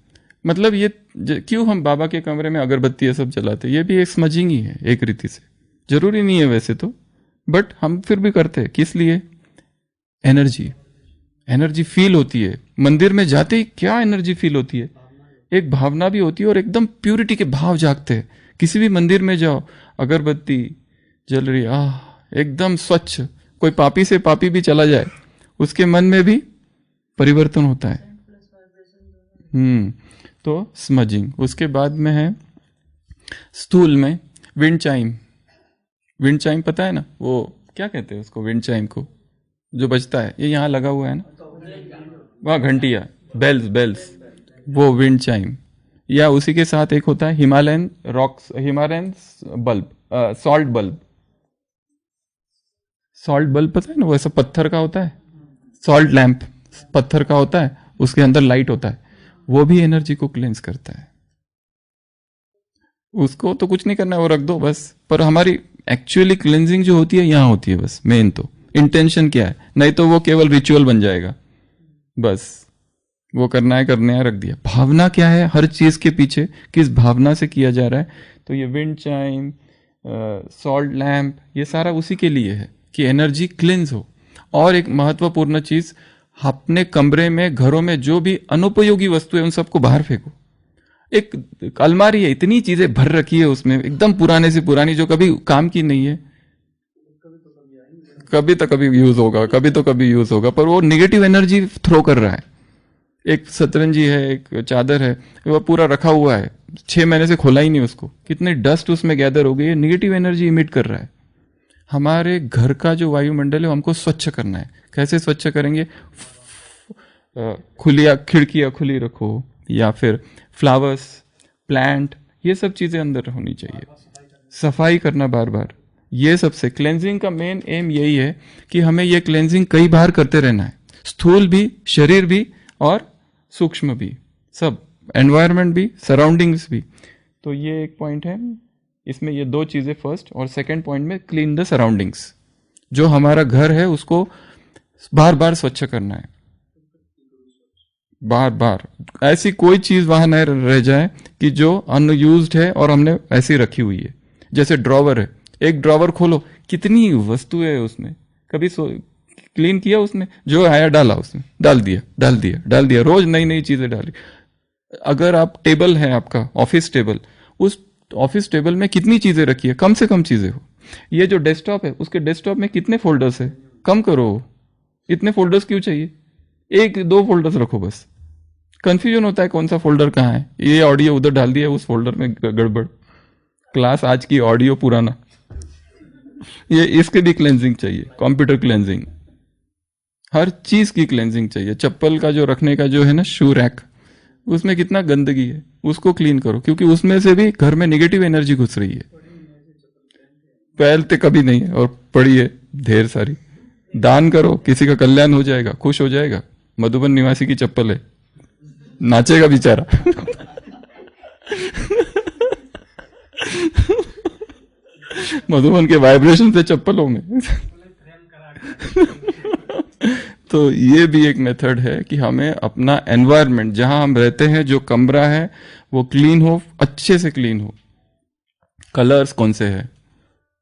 मतलब ये क्यों हम बाबा के कमरे में अगरबत्ती ये सब जलाते, ये भी एक स्मजिंग ही है एक रीति से। जरूरी नहीं है वैसे तो, बट हम फिर भी करते हैं। किस लिए? एनर्जी फील होती है। मंदिर में जाते ही क्या एनर्जी फील होती है, एक भावना भी होती है और एकदम प्यूरिटी के भाव जागते हैं। किसी भी मंदिर में जाओ, अगरबत्ती जल रही, एकदम स्वच्छ। कोई पापी से पापी भी चला जाए, उसके मन में भी परिवर्तन होता है। तो स्मजिंग। उसके बाद में है स्थूल में विंड चाइम। विंड चाइम पता है ना, वो क्या कहते हैं उसको, विंड चाइम को जो बजता है, ये यहाँ लगा हुआ है ना, वह घंटिया, बेल्स, वो विंड चाइम। या उसी के साथ एक होता है Himalayan bulb, salt bulb. Salt bulb पता है ना, वो ऐसा पत्थर का होता है, सॉल्ट लैंप पत्थर का होता है, उसके अंदर लाइट होता है, वो भी एनर्जी को क्लेंस करता है। उसको तो कुछ नहीं करना है, वो रख दो बस। पर हमारी एक्चुअली क्लेंजिंग जो होती है यहाँ होती है बस। मेन तो इंटेंशन क्या है, नहीं तो वो केवल रिचुअल बन जाएगा बस। वो करना है, रख दिया। भावना क्या है हर चीज के पीछे, किस भावना से किया जा रहा है। तो ये विंड चाइम, सॉल्ट लैम्प, ये सारा उसी के लिए है कि एनर्जी क्लींस हो। और एक महत्वपूर्ण चीज, अपने कमरे में, घरों में जो भी अनुपयोगी वस्तु है उन सबको बाहर फेंको। एक अलमारी है, इतनी चीजें भर रखी है उसमें, एकदम पुराने से पुरानी, जो कभी काम की नहीं है, कभी तो कभी यूज होगा, पर वो निगेटिव एनर्जी थ्रो कर रहा है। एक सतरंजी है, एक चादर है, वो पूरा रखा हुआ है, 6 महीने से खोला ही नहीं उसको, कितनी डस्ट उसमें गैदर हो गई है, निगेटिव एनर्जी इमिट कर रहा है। हमारे घर का जो वायुमंडल है हमको स्वच्छ करना है। कैसे स्वच्छ करेंगे? खिड़कियां खुली रखो, या फिर फ्लावर्स, प्लांट, ये सब चीजें अंदर होनी चाहिए। सफाई करना बार बार, ये सबसे क्लेंजिंग का मेन एम यही है कि हमें ये क्लेंजिंग कई बार करते रहना है। स्थूल भी, शरीर भी और सूक्ष्म भी, सब, एनवायरनमेंट भी, सराउंडिंग्स भी। तो ये एक पॉइंट है इसमें, ये 2 चीजें फर्स्ट और सेकंड पॉइंट में, क्लीन द सराउंडिंग्स। जो हमारा घर है उसको बार बार स्वच्छ करना है, बार बार। ऐसी कोई चीज वहां न रह जाए कि जो अनयूज्ड है और हमने ऐसी रखी हुई है। जैसे ड्रॉवर है, एक ड्रॉवर खोलो, कितनी वस्तु है उसमें, कभी क्लीन किया उसने? जो आया डाला उसमें, डाल दिया, रोज नई नई चीजें डाली। अगर आप टेबल है आपका, ऑफिस टेबल, उस ऑफिस टेबल में कितनी चीजें रखी है? कम से कम चीजें हो। ये जो डेस्कटॉप है, उसके डेस्कटॉप में कितने फोल्डर्स है? कम करो। इतने फोल्डर्स क्यों चाहिए? 1-2 फोल्डर्स रखो बस। कंफ्यूजन होता है कौन सा फोल्डर कहाँ है, ये ऑडियो उधर डाल दिया, उस फोल्डर में गड़बड़, क्लास आज की ऑडियो पुराना। ये इसके भी क्लेंजिंग चाहिए, कंप्यूटर क्लेंजिंग, हर चीज की क्लेंजिंग चाहिए। चप्पल का जो रखने का जो है ना, शू रैक, उसमें कितना गंदगी है, उसको क्लीन करो, क्योंकि उसमें से भी घर में नेगेटिव एनर्जी घुस रही है। पहलते कभी नहीं है और पड़ी है ढेर सारी। दान करो, किसी का कल्याण हो जाएगा, खुश हो जाएगा। मधुबन निवासी की चप्पल है, नाचेगा बेचारा। मधुबन के वाइब्रेशन से चप्पल होंगे। तो ये भी एक मेथड है कि हमें अपना एनवायरनमेंट, जहां हम रहते हैं, जो कमरा है, वो क्लीन हो, अच्छे से क्लीन हो। कलर्स कौन से हैं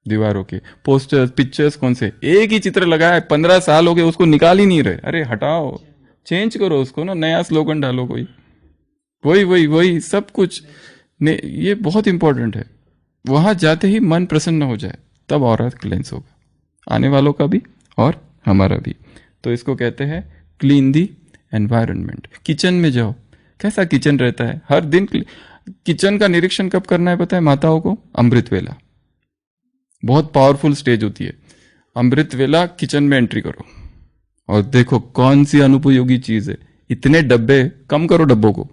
दीवारों के, पोस्टर्स, पिक्चर्स कौन से, एक ही चित्र लगाया है, 15 साल हो गए, उसको निकाल ही नहीं रहे। अरे हटाओ, चेंज करो उसको ना, नया स्लोगन डालो कोई, वही सब कुछ ने। ये बहुत इंपॉर्टेंट है। वहां जाते ही मन प्रसन्न हो जाए, तब ऑरा क्लेंस होगा, आने वालों का भी और हमारा भी। तो इसको कहते हैं क्लीन दी एनवायरनमेंट। किचन में जाओ, कैसा किचन रहता है, हर दिन किचन का निरीक्षण कब करना है पता है माताओं को? अमृत वेला, बहुत पावरफुल स्टेज होती है अमृत वेला। किचन में एंट्री करो और देखो कौन सी अनुपयोगी चीज है। इतने डब्बे, कम करो डब्बों को,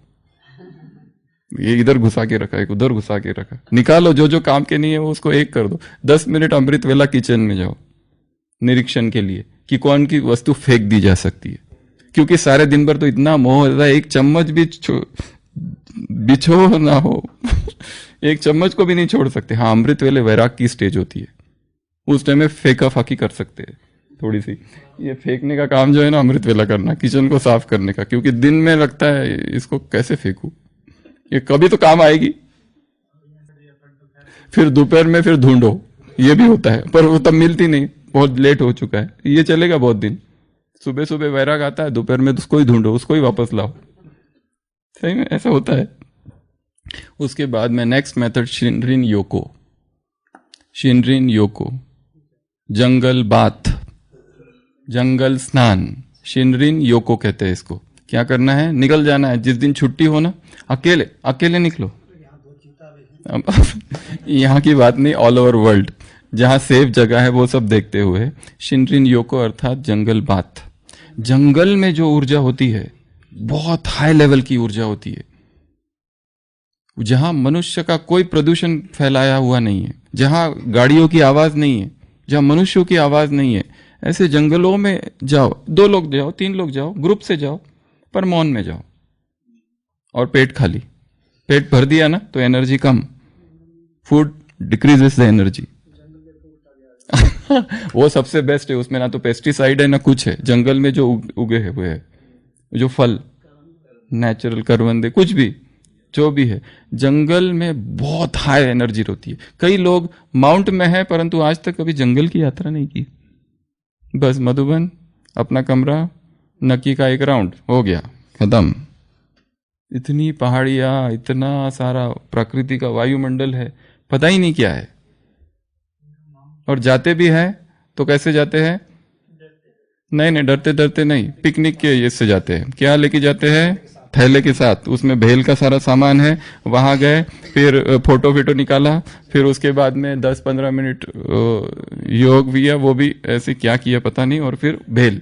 ये इधर घुसा के रखा, एक उधर घुसा के रखा, निकालो, जो जो काम के नहीं है वो उसको एक कर दो। 10 मिनट अमृत वेला किचन में जाओ निरीक्षण के लिए कि कौन की वस्तु फेंक दी जा सकती है, क्योंकि सारे दिन भर तो इतना मोह होता है, एक चम्मच भी बिछो ना हो एक चम्मच को भी नहीं छोड़ सकते। हाँ, अमृत वेले वैराग की स्टेज होती है, उस टाइम में फेंका फाकी कर सकते हैं थोड़ी सी। ये फेंकने का काम जो है ना अमृत वेला करना, किचन को साफ करने का, क्योंकि दिन में लगता है इसको कैसे फेंकू, ये कभी तो काम आएगी। फिर दोपहर में फिर ढूंढो, ये भी होता है, पर वो तब मिलती नहीं, बहुत लेट हो चुका है। ये चलेगा बहुत दिन, सुबह सुबह वैराग आता है, दोपहर में उसको ही ढूंढो, उसको ही वापस लाओ। सही में ऐसा होता है। उसके बाद में नेक्स्ट मेथड शिनरिन योको। शिनरिन योको, जंगल बाथ, जंगल स्नान, शिनरिन योको कहते हैं इसको। क्या करना है? निकल जाना है, जिस दिन छुट्टी हो ना, अकेले अकेले निकलो। यहाँ की बात नहीं, ऑल ओवर वर्ल्ड जहां सेफ जगह है वो सब देखते हुए शिनरिन योको अर्थात जंगल बाथ। जंगल में जो ऊर्जा होती है बहुत हाई लेवल की ऊर्जा होती है, जहां मनुष्य का कोई प्रदूषण फैलाया हुआ नहीं है, जहां गाड़ियों की आवाज नहीं है, जहां मनुष्यों की आवाज नहीं है, ऐसे जंगलों में जाओ। 2 लोग जाओ, 3 लोग जाओ, ग्रुप से जाओ, पर मौन में जाओ और पेट खाली। पेट भर दिया ना तो energy come, food decreases the energy. वो सबसे बेस्ट है, उसमें ना तो पेस्टिसाइड है ना कुछ है। जंगल में जो उगे हुए है, जो फल नेचुरल करवंदे कुछ भी जो भी है, जंगल में बहुत हाई एनर्जी होती है। कई लोग माउंट में है परंतु आज तक कभी जंगल की यात्रा नहीं की, बस मधुबन अपना कमरा, नक्की का एक राउंड हो गया, खत्म। इतनी पहाड़ियां, इतना सारा प्रकृति का वायुमंडल है, पता ही नहीं क्या है। और जाते भी हैं तो कैसे जाते हैं? नहीं, डरते डरते नहीं, पिकनिक के ये से जाते हैं। क्या लेके जाते हैं? थैले के साथ, उसमें भेल का सारा सामान है। वहां गए, फिर फोटो फिटो निकाला, फिर उसके बाद में 10-15 मिनट योग भी है, वो भी ऐसे क्या किया पता नहीं, और फिर भेल,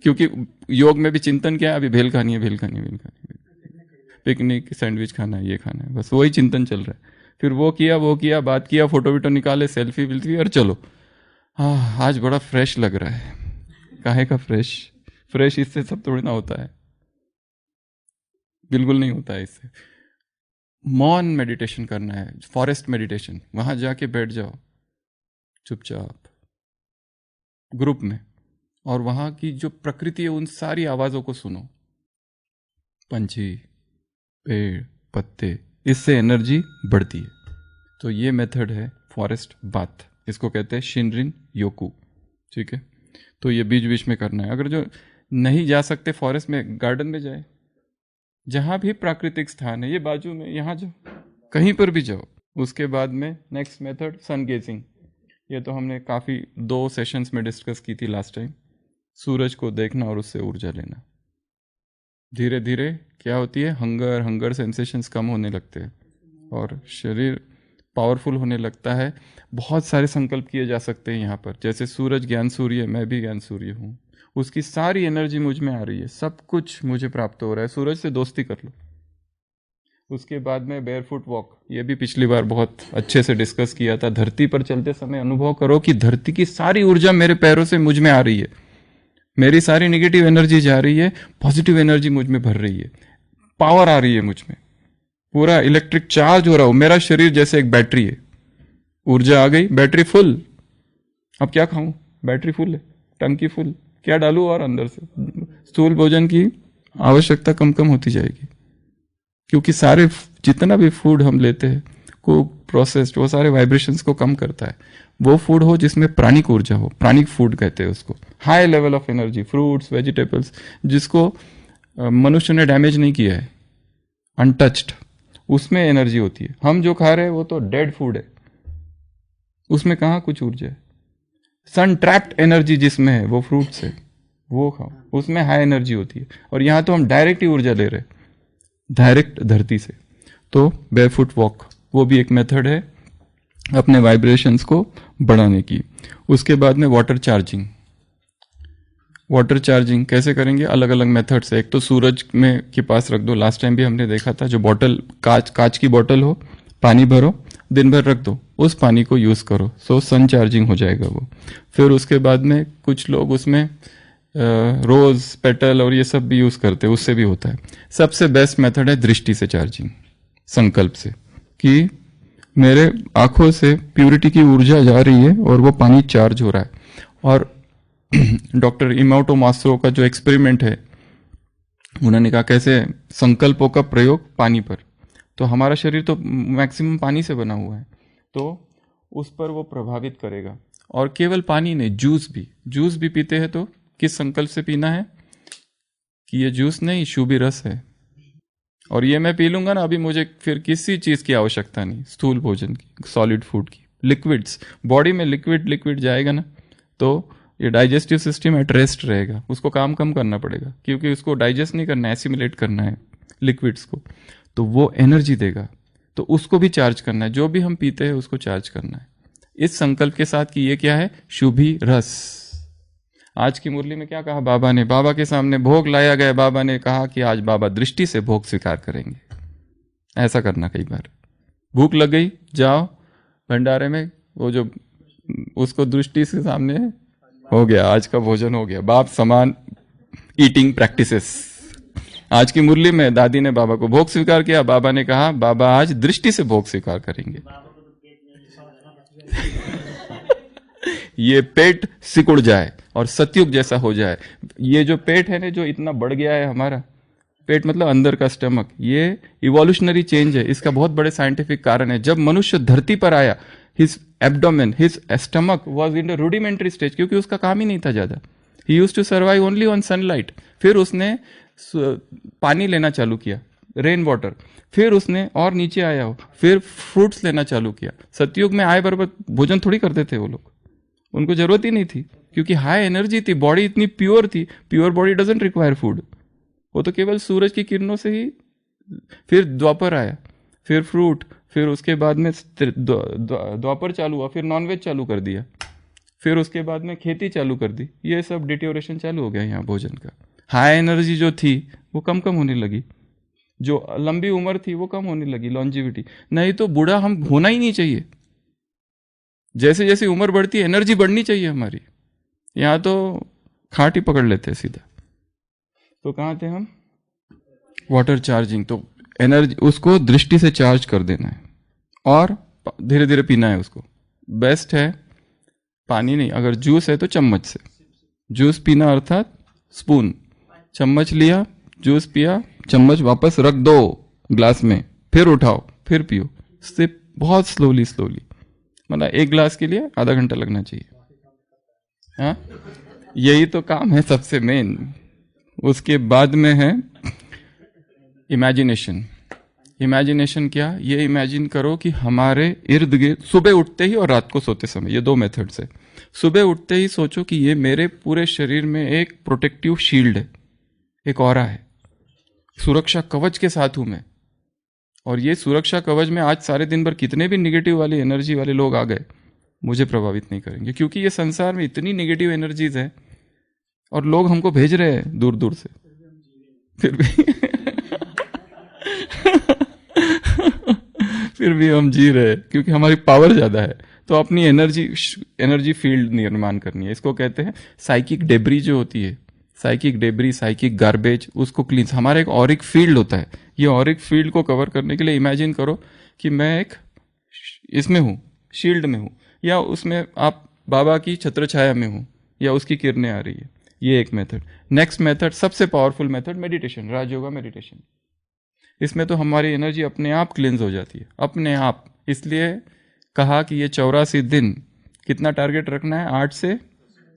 क्योंकि योग में भी चिंतन क्या है, अभी भेल खानी है, भेल खानी है, भेल खानी है, पिकनिक सैंडविच खाना है, ये खाना है, बस वही चिंतन चल रहा है। फिर वो किया, बात किया, फोटो विटो निकाले, सेल्फी विल्फी, और चलो। हाँ, आज बड़ा फ्रेश लग रहा है। काहे का फ्रेश इससे सब थोड़ी ना होता है, बिल्कुल नहीं होता है इससे। मौन मेडिटेशन करना है, फॉरेस्ट मेडिटेशन, वहां जाके बैठ जाओ चुपचाप ग्रुप में, और वहां की जो प्रकृति है उन सारी आवाजों को सुनो, पंछी, पेड़, पत्ते, इससे एनर्जी बढ़ती है। तो ये मेथड है फॉरेस्ट बाथ, इसको कहते हैं शिनरिन योकू। ठीक है, तो ये बीच बीच में करना है। अगर जो नहीं जा सकते फॉरेस्ट में, गार्डन में जाए, जहां भी प्राकृतिक स्थान है, ये बाजू में, यहां जाओ, कहीं पर भी जाओ। उसके बाद में नेक्स्ट मेथड सन गेजिंग। ये तो हमने काफी 2 सेशंस में डिस्कस की थी लास्ट टाइम। सूरज को देखना और उससे ऊर्जा लेना। धीरे धीरे क्या होती है, हंगर सेंसेशंस कम होने लगते हैं और शरीर पावरफुल होने लगता है। बहुत सारे संकल्प किए जा सकते हैं यहाँ पर, जैसे सूरज ज्ञान सूर्य, मैं भी ज्ञान सूर्य हूँ, उसकी सारी एनर्जी मुझ में आ रही है, सब कुछ मुझे प्राप्त हो रहा है। सूरज से दोस्ती कर लो। उसके बाद में बेयरफुट वॉक, ये भी पिछली बार बहुत अच्छे से डिस्कस किया था। धरती पर चलते समय अनुभव करो कि धरती की सारी ऊर्जा मेरे पैरों से मुझ में आ रही है, मेरी सारी नेगेटिव एनर्जी जा रही है, पॉजिटिव एनर्जी मुझ में भर रही है, पावर आ रही है मुझ में, पूरा इलेक्ट्रिक चार्ज हो रहा हूं। मेरा शरीर जैसे एक बैटरी है, ऊर्जा आ गई, बैटरी फुल। अब क्या खाऊं? बैटरी फुल है, टंकी फुल, क्या डालूं? और अंदर से स्थूल भोजन की आवश्यकता कम कम होती जाएगी, क्योंकि सारे जितना भी फूड हम लेते हैं कुक प्रोसेस्ड, वो सारे वाइब्रेशंस को कम करता है। वो फूड हो जिसमें प्राणिक ऊर्जा हो, प्राणिक फूड कहते हैं उसको, high level of energy, fruits, vegetables, जिसको मनुष्य ने डैमेज नहीं किया है, अनटच्ड, उसमें एनर्जी होती है। हम जो खा रहे हैं वो तो डेड फूड है, उसमें कहाँ कुछ ऊर्जा है? सन ट्रैप्ड एनर्जी जिसमें है वो फ्रूट से, वो खाओ, उसमें हाई एनर्जी होती है। और यहाँ तो हम डायरेक्ट ही ऊर्जा ले रहे, डायरेक्ट धरती से। तो बेयरफुट वॉक वो भी एक मेथड है अपने वाइब्रेशंस को बढ़ाने की। उसके बाद में वाटर चार्जिंग। वाटर चार्जिंग कैसे करेंगे? अलग अलग मेथड से। एक तो सूरज में के पास रख दो, लास्ट टाइम भी हमने देखा था, जो बॉटल कांच की बॉटल हो, पानी भरो, दिन भर रख दो, उस पानी को यूज करो, सो सन चार्जिंग हो जाएगा वो। फिर उसके बाद में कुछ लोग उसमें रोज पेटल और ये सब भी यूज करते हैं, उससे भी होता है। सबसे बेस्ट मेथड है दृष्टि से चार्जिंग, संकल्प से कि मेरे आंखों से प्यूरिटी की ऊर्जा जा रही है और वो पानी चार्ज हो रहा है। और डॉक्टर इमोटो मास्ट्रो का जो एक्सपेरिमेंट है, उन्होंने कहा कैसे संकल्पों का प्रयोग पानी पर। तो हमारा शरीर तो मैक्सिमम पानी से बना हुआ है, तो उस पर वो प्रभावित करेगा। और केवल पानी नहीं, जूस भी पीते हैं तो किस संकल्प से पीना है कि ये जूस नहीं, शुभ रस है, और ये मैं पी लूंगा ना, अभी मुझे फिर किसी चीज की आवश्यकता नहीं, स्थूल भोजन की, सॉलिड फूड की। लिक्विड्स, बॉडी में लिक्विड जाएगा ना, तो ये डाइजेस्टिव सिस्टम एट रेस्ट रहेगा, उसको काम कम करना पड़ेगा, क्योंकि उसको डाइजेस्ट नहीं करना है, एसिमिलेट करना है लिक्विड्स को, तो वो एनर्जी देगा। तो उसको भी चार्ज करना है, जो भी हम पीते हैं उसको चार्ज करना है इस संकल्प के साथ कि ये क्या है, शुभी रस। आज की मुरली में क्या कहा बाबा ने? बाबा के सामने भोग लाया गया, बाबा ने कहा कि आज बाबा दृष्टि से भोग स्वीकार करेंगे। ऐसा करना, कई बार भूख लग गई, जाओ भंडारे में, वो जो उसको दृष्टि से सामने हो गया, आज का भोजन हो गया, बाप समान ईटिंग प्रैक्टिसेस। आज की मुरली में दादी ने बाबा को भोग स्वीकार किया, बाबा ने कहा बाबा आज दृष्टि से भोग स्वीकार करेंगे। ये पेट सिकुड़ जाए और सतयुग जैसा हो जाए। ये जो पेट है ना, जो इतना बढ़ गया है हमारा पेट, मतलब अंदर का स्टमक, ये इवोल्यूशनरी चेंज है। इसका बहुत बड़े साइंटिफिक कारण है। जब मनुष्य धरती पर आया, his abdomen, his stomach was in the rudimentary stage, क्योंकि उसका काम ही नहीं था ज्यादा। He used to survive only on sunlight. फिर उसने पानी लेना चालू किया, रेन वाटर। फिर उसने और नीचे आया हो, फिर फ्रूट्स लेना चालू किया। सतयुग में आए बराबर भोजन थोड़ी करते थे वो लोग, उनको जरूरत ही नहीं थी, क्योंकि हाई एनर्जी थी, बॉडी इतनी प्योर थी। Pure body doesn't require food, वो तो केवल सूरज की किरणों से ही। फिर द्वापर आया, फिर फ्रूट, फिर उसके बाद में द्वापर चालू हुआ, फिर नॉनवेज चालू कर दिया, फिर उसके बाद में खेती चालू कर दी। ये सब डिटोरेशन चालू हो गया यहाँ भोजन का। हाई एनर्जी जो थी वो कम होने लगी, जो लंबी उम्र थी वो कम होने लगी, लॉन्जिविटी। नहीं तो बूढ़ा हम होना ही नहीं चाहिए। जैसे जैसे उम्र बढ़ती है एनर्जी बढ़नी चाहिए हमारी। यहाँ तो खाट ही पकड़ लेते हैं सीधा। तो कहाँ थे हम? Water charging. तो एनर्जी उसको दृष्टि से चार्ज कर देना है और धीरे धीरे पीना है उसको। बेस्ट है पानी नहीं, अगर जूस है तो चम्मच से जूस पीना, अर्थात स्पून, चम्मच लिया, जूस पिया, चम्मच वापस रख दो ग्लास में, फिर उठाओ, फिर पियो। सिप बहुत स्लोली, मतलब एक ग्लास के लिए आधा घंटा लगना चाहिए। हाँ, यही तो काम है सबसे मेन। उसके बाद में है इमेजिनेशन। इमेजिनेशन क्या? ये इमेजिन करो कि हमारे इर्द गिर्द, सुबह उठते ही और रात को सोते समय, ये दो मेथड्स है। सुबह उठते ही सोचो कि ये मेरे पूरे शरीर में एक प्रोटेक्टिव शील्ड है, एक ऑरा है, सुरक्षा कवच के साथ हूं मैं। और ये सुरक्षा कवच में आज सारे दिन भर कितने भी निगेटिव वाली एनर्जी वाले लोग आ गए, मुझे प्रभावित नहीं करेंगे, क्योंकि ये संसार में इतनी निगेटिव एनर्जीज है और लोग हमको भेज रहे हैं दूर दूर से, फिर भी हम जी रहे हैं, क्योंकि हमारी पावर ज्यादा है। तो अपनी एनर्जी फील्ड निर्माण करनी है। इसको कहते हैं साइकिक डेब्री, जो होती है साइकिक डेब्री, साइकिक गार्बेज, उसको क्लीन। हमारा एक ऑरिक फील्ड होता है। ये ऑरिक फील्ड को कवर करने के लिए इमेजिन करो कि मैं एक इसमें हूं, शील्ड में हूं, या उसमें आप बाबा की छत्र छाया में हूं, या उसकी किरणें आ रही है। ये एक मेथड। नेक्स्ट मेथड, सबसे powerful method, meditation, Rajyoga meditation. इसमें तो हमारी एनर्जी अपने आप क्लींस हो जाती है, अपने आप। इसलिए कहा कि ये 84 दिन कितना टारगेट रखना है? 8 से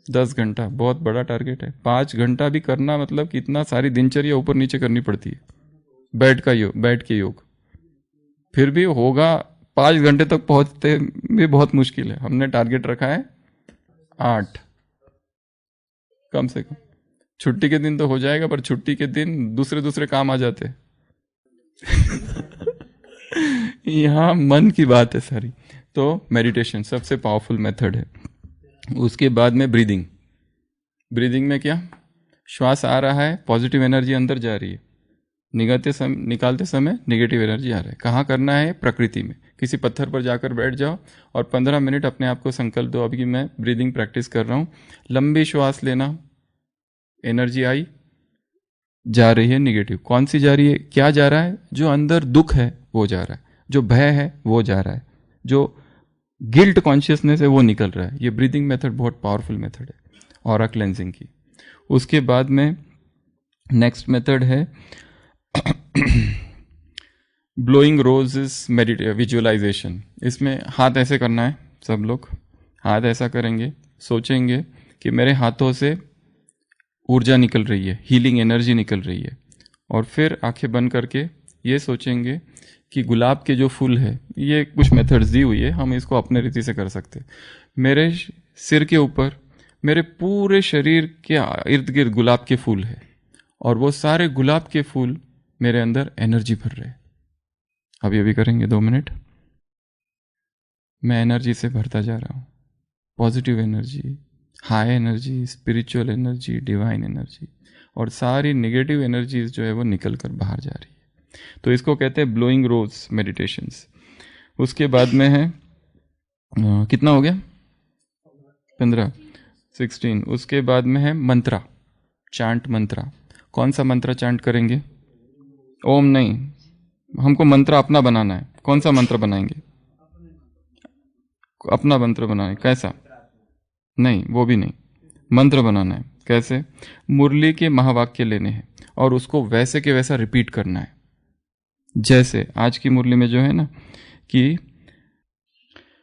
10 घंटा, बहुत बड़ा टारगेट है। 5 घंटा भी करना मतलब कितना सारी दिनचर्या ऊपर नीचे करनी पड़ती है, बैठ के योग। फिर भी होगा 5 घंटे तक पहुंचते भी बहुत मुश्किल है। हमने टारगेट रखा है 8 कम से कम। छुट्टी के दिन तो हो जाएगा, पर छुट्टी के दिन दूसरे काम आ जाते हैं। यहाँ मन की बात है सारी। तो मेडिटेशन सबसे पावरफुल मेथड है। उसके बाद में ब्रीदिंग। ब्रीदिंग में क्या, श्वास आ रहा है, पॉजिटिव एनर्जी अंदर जा रही है, निकालते समय नेगेटिव एनर्जी आ रहा है। कहाँ करना है? प्रकृति में। किसी पत्थर पर जाकर बैठ जाओ और 15 मिनट अपने आप को संकल्प दो, अभी मैं ब्रीदिंग प्रैक्टिस कर रहा हूँ। लंबी श्वास लेना, एनर्जी आई, जा रही है नेगेटिव। कौन सी जा रही है? क्या जा रहा है? जो अंदर दुख है वो जा रहा है, जो भय है वो जा रहा है, जो गिल्ट कॉन्शियसनेस है वो निकल रहा है। ये ब्रीदिंग मेथड बहुत पावरफुल मेथड है ऑरा क्लेंजिंग की। उसके बाद में नेक्स्ट मेथड है ब्लोइंग रोजेस विजुअलाइजेशन। इसमें हाथ ऐसे करना है, सब लोग हाथ ऐसा करेंगे, सोचेंगे कि मेरे हाथों से ऊर्जा निकल रही है, हीलिंग एनर्जी निकल रही है। और फिर आंखें बंद करके ये सोचेंगे कि गुलाब के जो फूल है, ये कुछ मेथड्स दी हुई है, हम इसको अपने रीति से कर सकते हैं। मेरे सिर के ऊपर, मेरे पूरे शरीर के इर्द गिर्द गुलाब के फूल है, और वो सारे गुलाब के फूल मेरे अंदर एनर्जी भर रहे हैं। अभी करेंगे 2 मिनट। मैं एनर्जी से भरता जा रहा हूँ, positive energy, high energy, spiritual energy, divine energy, और सारी नेगेटिव एनर्जीज जो है वो निकल कर बाहर जा रही है। तो इसको कहते हैं ब्लोइंग रोज मेडिटेशंस। उसके बाद में है कितना हो गया? 15, 16। उसके बाद में है मंत्रा, चांट मंत्रा। कौन सा मंत्र चांट करेंगे? ओम नहीं, हमको मंत्र अपना बनाना है। कौन सा मंत्र बनाएंगे? अपना मंत्र बनाना है। कैसा? नहीं, वो भी नहीं, मंत्र बनाना है। कैसे? मुरली के महावाक्य लेने हैं और उसको वैसे के वैसा रिपीट करना है। जैसे आज की मुरली में जो है ना कि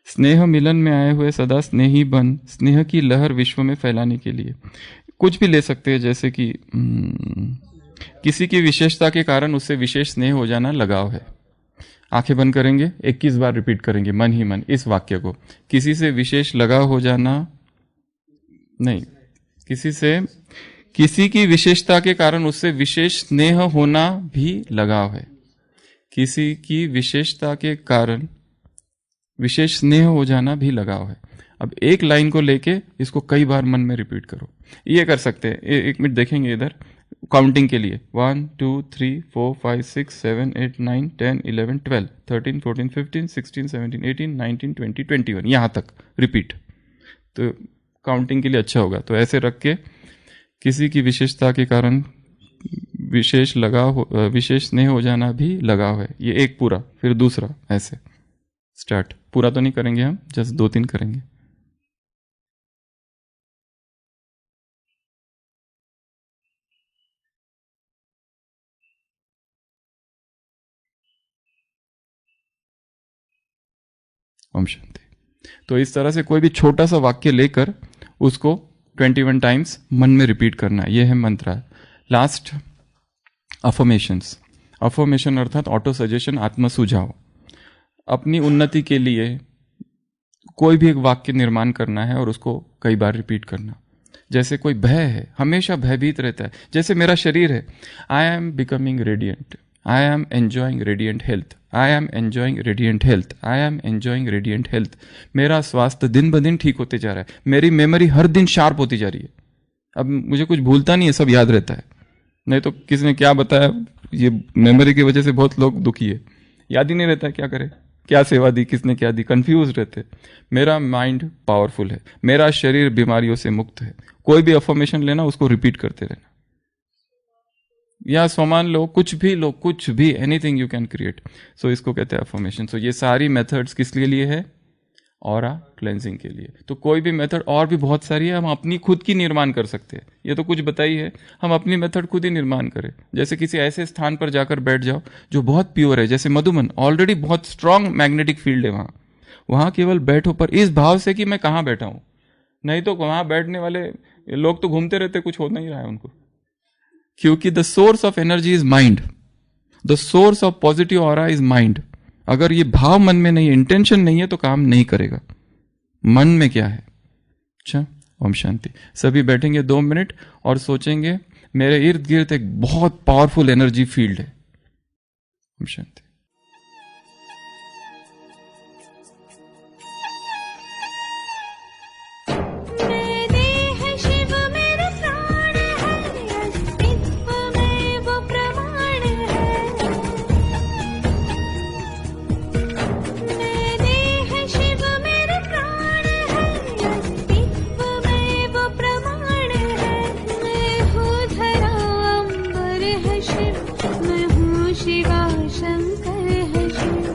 स्नेह मिलन में आए हुए सदा स्नेही बन, स्नेह की लहर विश्व में फैलाने के लिए। कुछ भी ले सकते हैं, जैसे कि किसी की विशेषता के कारण उससे विशेष स्नेह हो जाना, लगाव है। आंखें बंद करेंगे, 21 बार रिपीट करेंगे मन ही मन इस वाक्य को। किसी से विशेष लगाव हो जाना नहीं, किसी की विशेषता के कारण उससे विशेष स्नेह होना भी लगाव है। किसी की विशेषता के कारण विशेष स्नेह हो जाना भी लगाव है। अब एक लाइन को लेके इसको कई बार मन में रिपीट करो। ये कर सकते हैं, 1 मिनट देखेंगे इधर काउंटिंग के लिए। 1 2 3 4 5 6 7 8 9 10 11 12 13 14 15 16 17 18 19 20 21 यहाँ तक रिपीट। तो काउंटिंग के लिए अच्छा होगा। तो ऐसे रख के किसी की विशेषता के कारण विशेष लगाव, विशेष स्नेह हो जाना भी लगाव है। ये एक पूरा, फिर दूसरा, ऐसे स्टार्ट। पूरा तो नहीं करेंगे हम, जस्ट 2-3 करेंगे। ओम शांति। तो इस तरह से कोई भी छोटा सा वाक्य लेकर उसको 21 टाइम्स मन में रिपीट करना है। यह है मंत्र। Last affirmations. अफर्मेशन अर्थात ऑटो सजेशन, आत्म सुझाव। अपनी उन्नति के लिए कोई भी एक वाक्य निर्माण करना है और उसको कई बार रिपीट करना। जैसे कोई भय है, हमेशा भयभीत रहता है, जैसे मेरा शरीर है, I am becoming radiant, I am enjoying radiant health, I am enjoying radiant health, I am enjoying radiant health. मेरा स्वास्थ्य दिन ब दिन ठीक होते जा रहा है, मेरी मेमोरी हर दिन शार्प होती जा रही है। अब मुझे कुछ भूलता नहीं है, सब याद रहता है। नहीं तो किसी ने क्या बताया, ये मेमोरी की वजह से बहुत लोग दुखी है, याद ही नहीं रहता है क्या करे, क्या सेवा दी, किसने क्या दी, कंफ्यूज रहते। मेरा माइंड पावरफुल है, मेरा शरीर बीमारियों से मुक्त है। कोई भी अफर्मेशन लेना, उसको रिपीट करते रहना। या सामान लो, कुछ भी, एनीथिंग यू कैन क्रिएट। सो इसको कहते हैं अफर्मेशन। सो ये सारी मेथड्स किसके लिए है? ऑरा क्लेंजिंग के लिए। तो कोई भी मेथड, और भी बहुत सारी है, हम अपनी खुद की निर्माण कर सकते हैं। ये तो कुछ बताई है, हम अपनी मेथड खुद ही निर्माण करें। जैसे किसी ऐसे स्थान पर जाकर बैठ जाओ जो बहुत प्योर है, जैसे मधुबन, ऑलरेडी बहुत स्ट्रांग मैग्नेटिक फील्ड है वहां केवल बैठो, पर इस भाव से कि मैं कहाँ बैठा हूं। नहीं तो वहां बैठने वाले लोग तो घूमते रहते, कुछ हो नहीं रहा है उनको, क्योंकि the source of energy is mind, the source of positive aura is mind. अगर ये भाव मन में नहीं, इंटेंशन नहीं है, तो काम नहीं करेगा। मन में क्या है? अच्छा, ओम शांति। सभी बैठेंगे 2 मिनट और सोचेंगे मेरे इर्द गिर्द एक बहुत पावरफुल एनर्जी फील्ड है। ओम शांति। शिवा शंकर है शिव।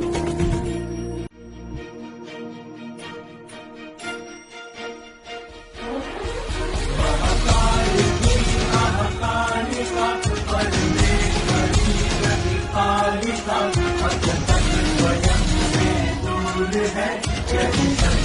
है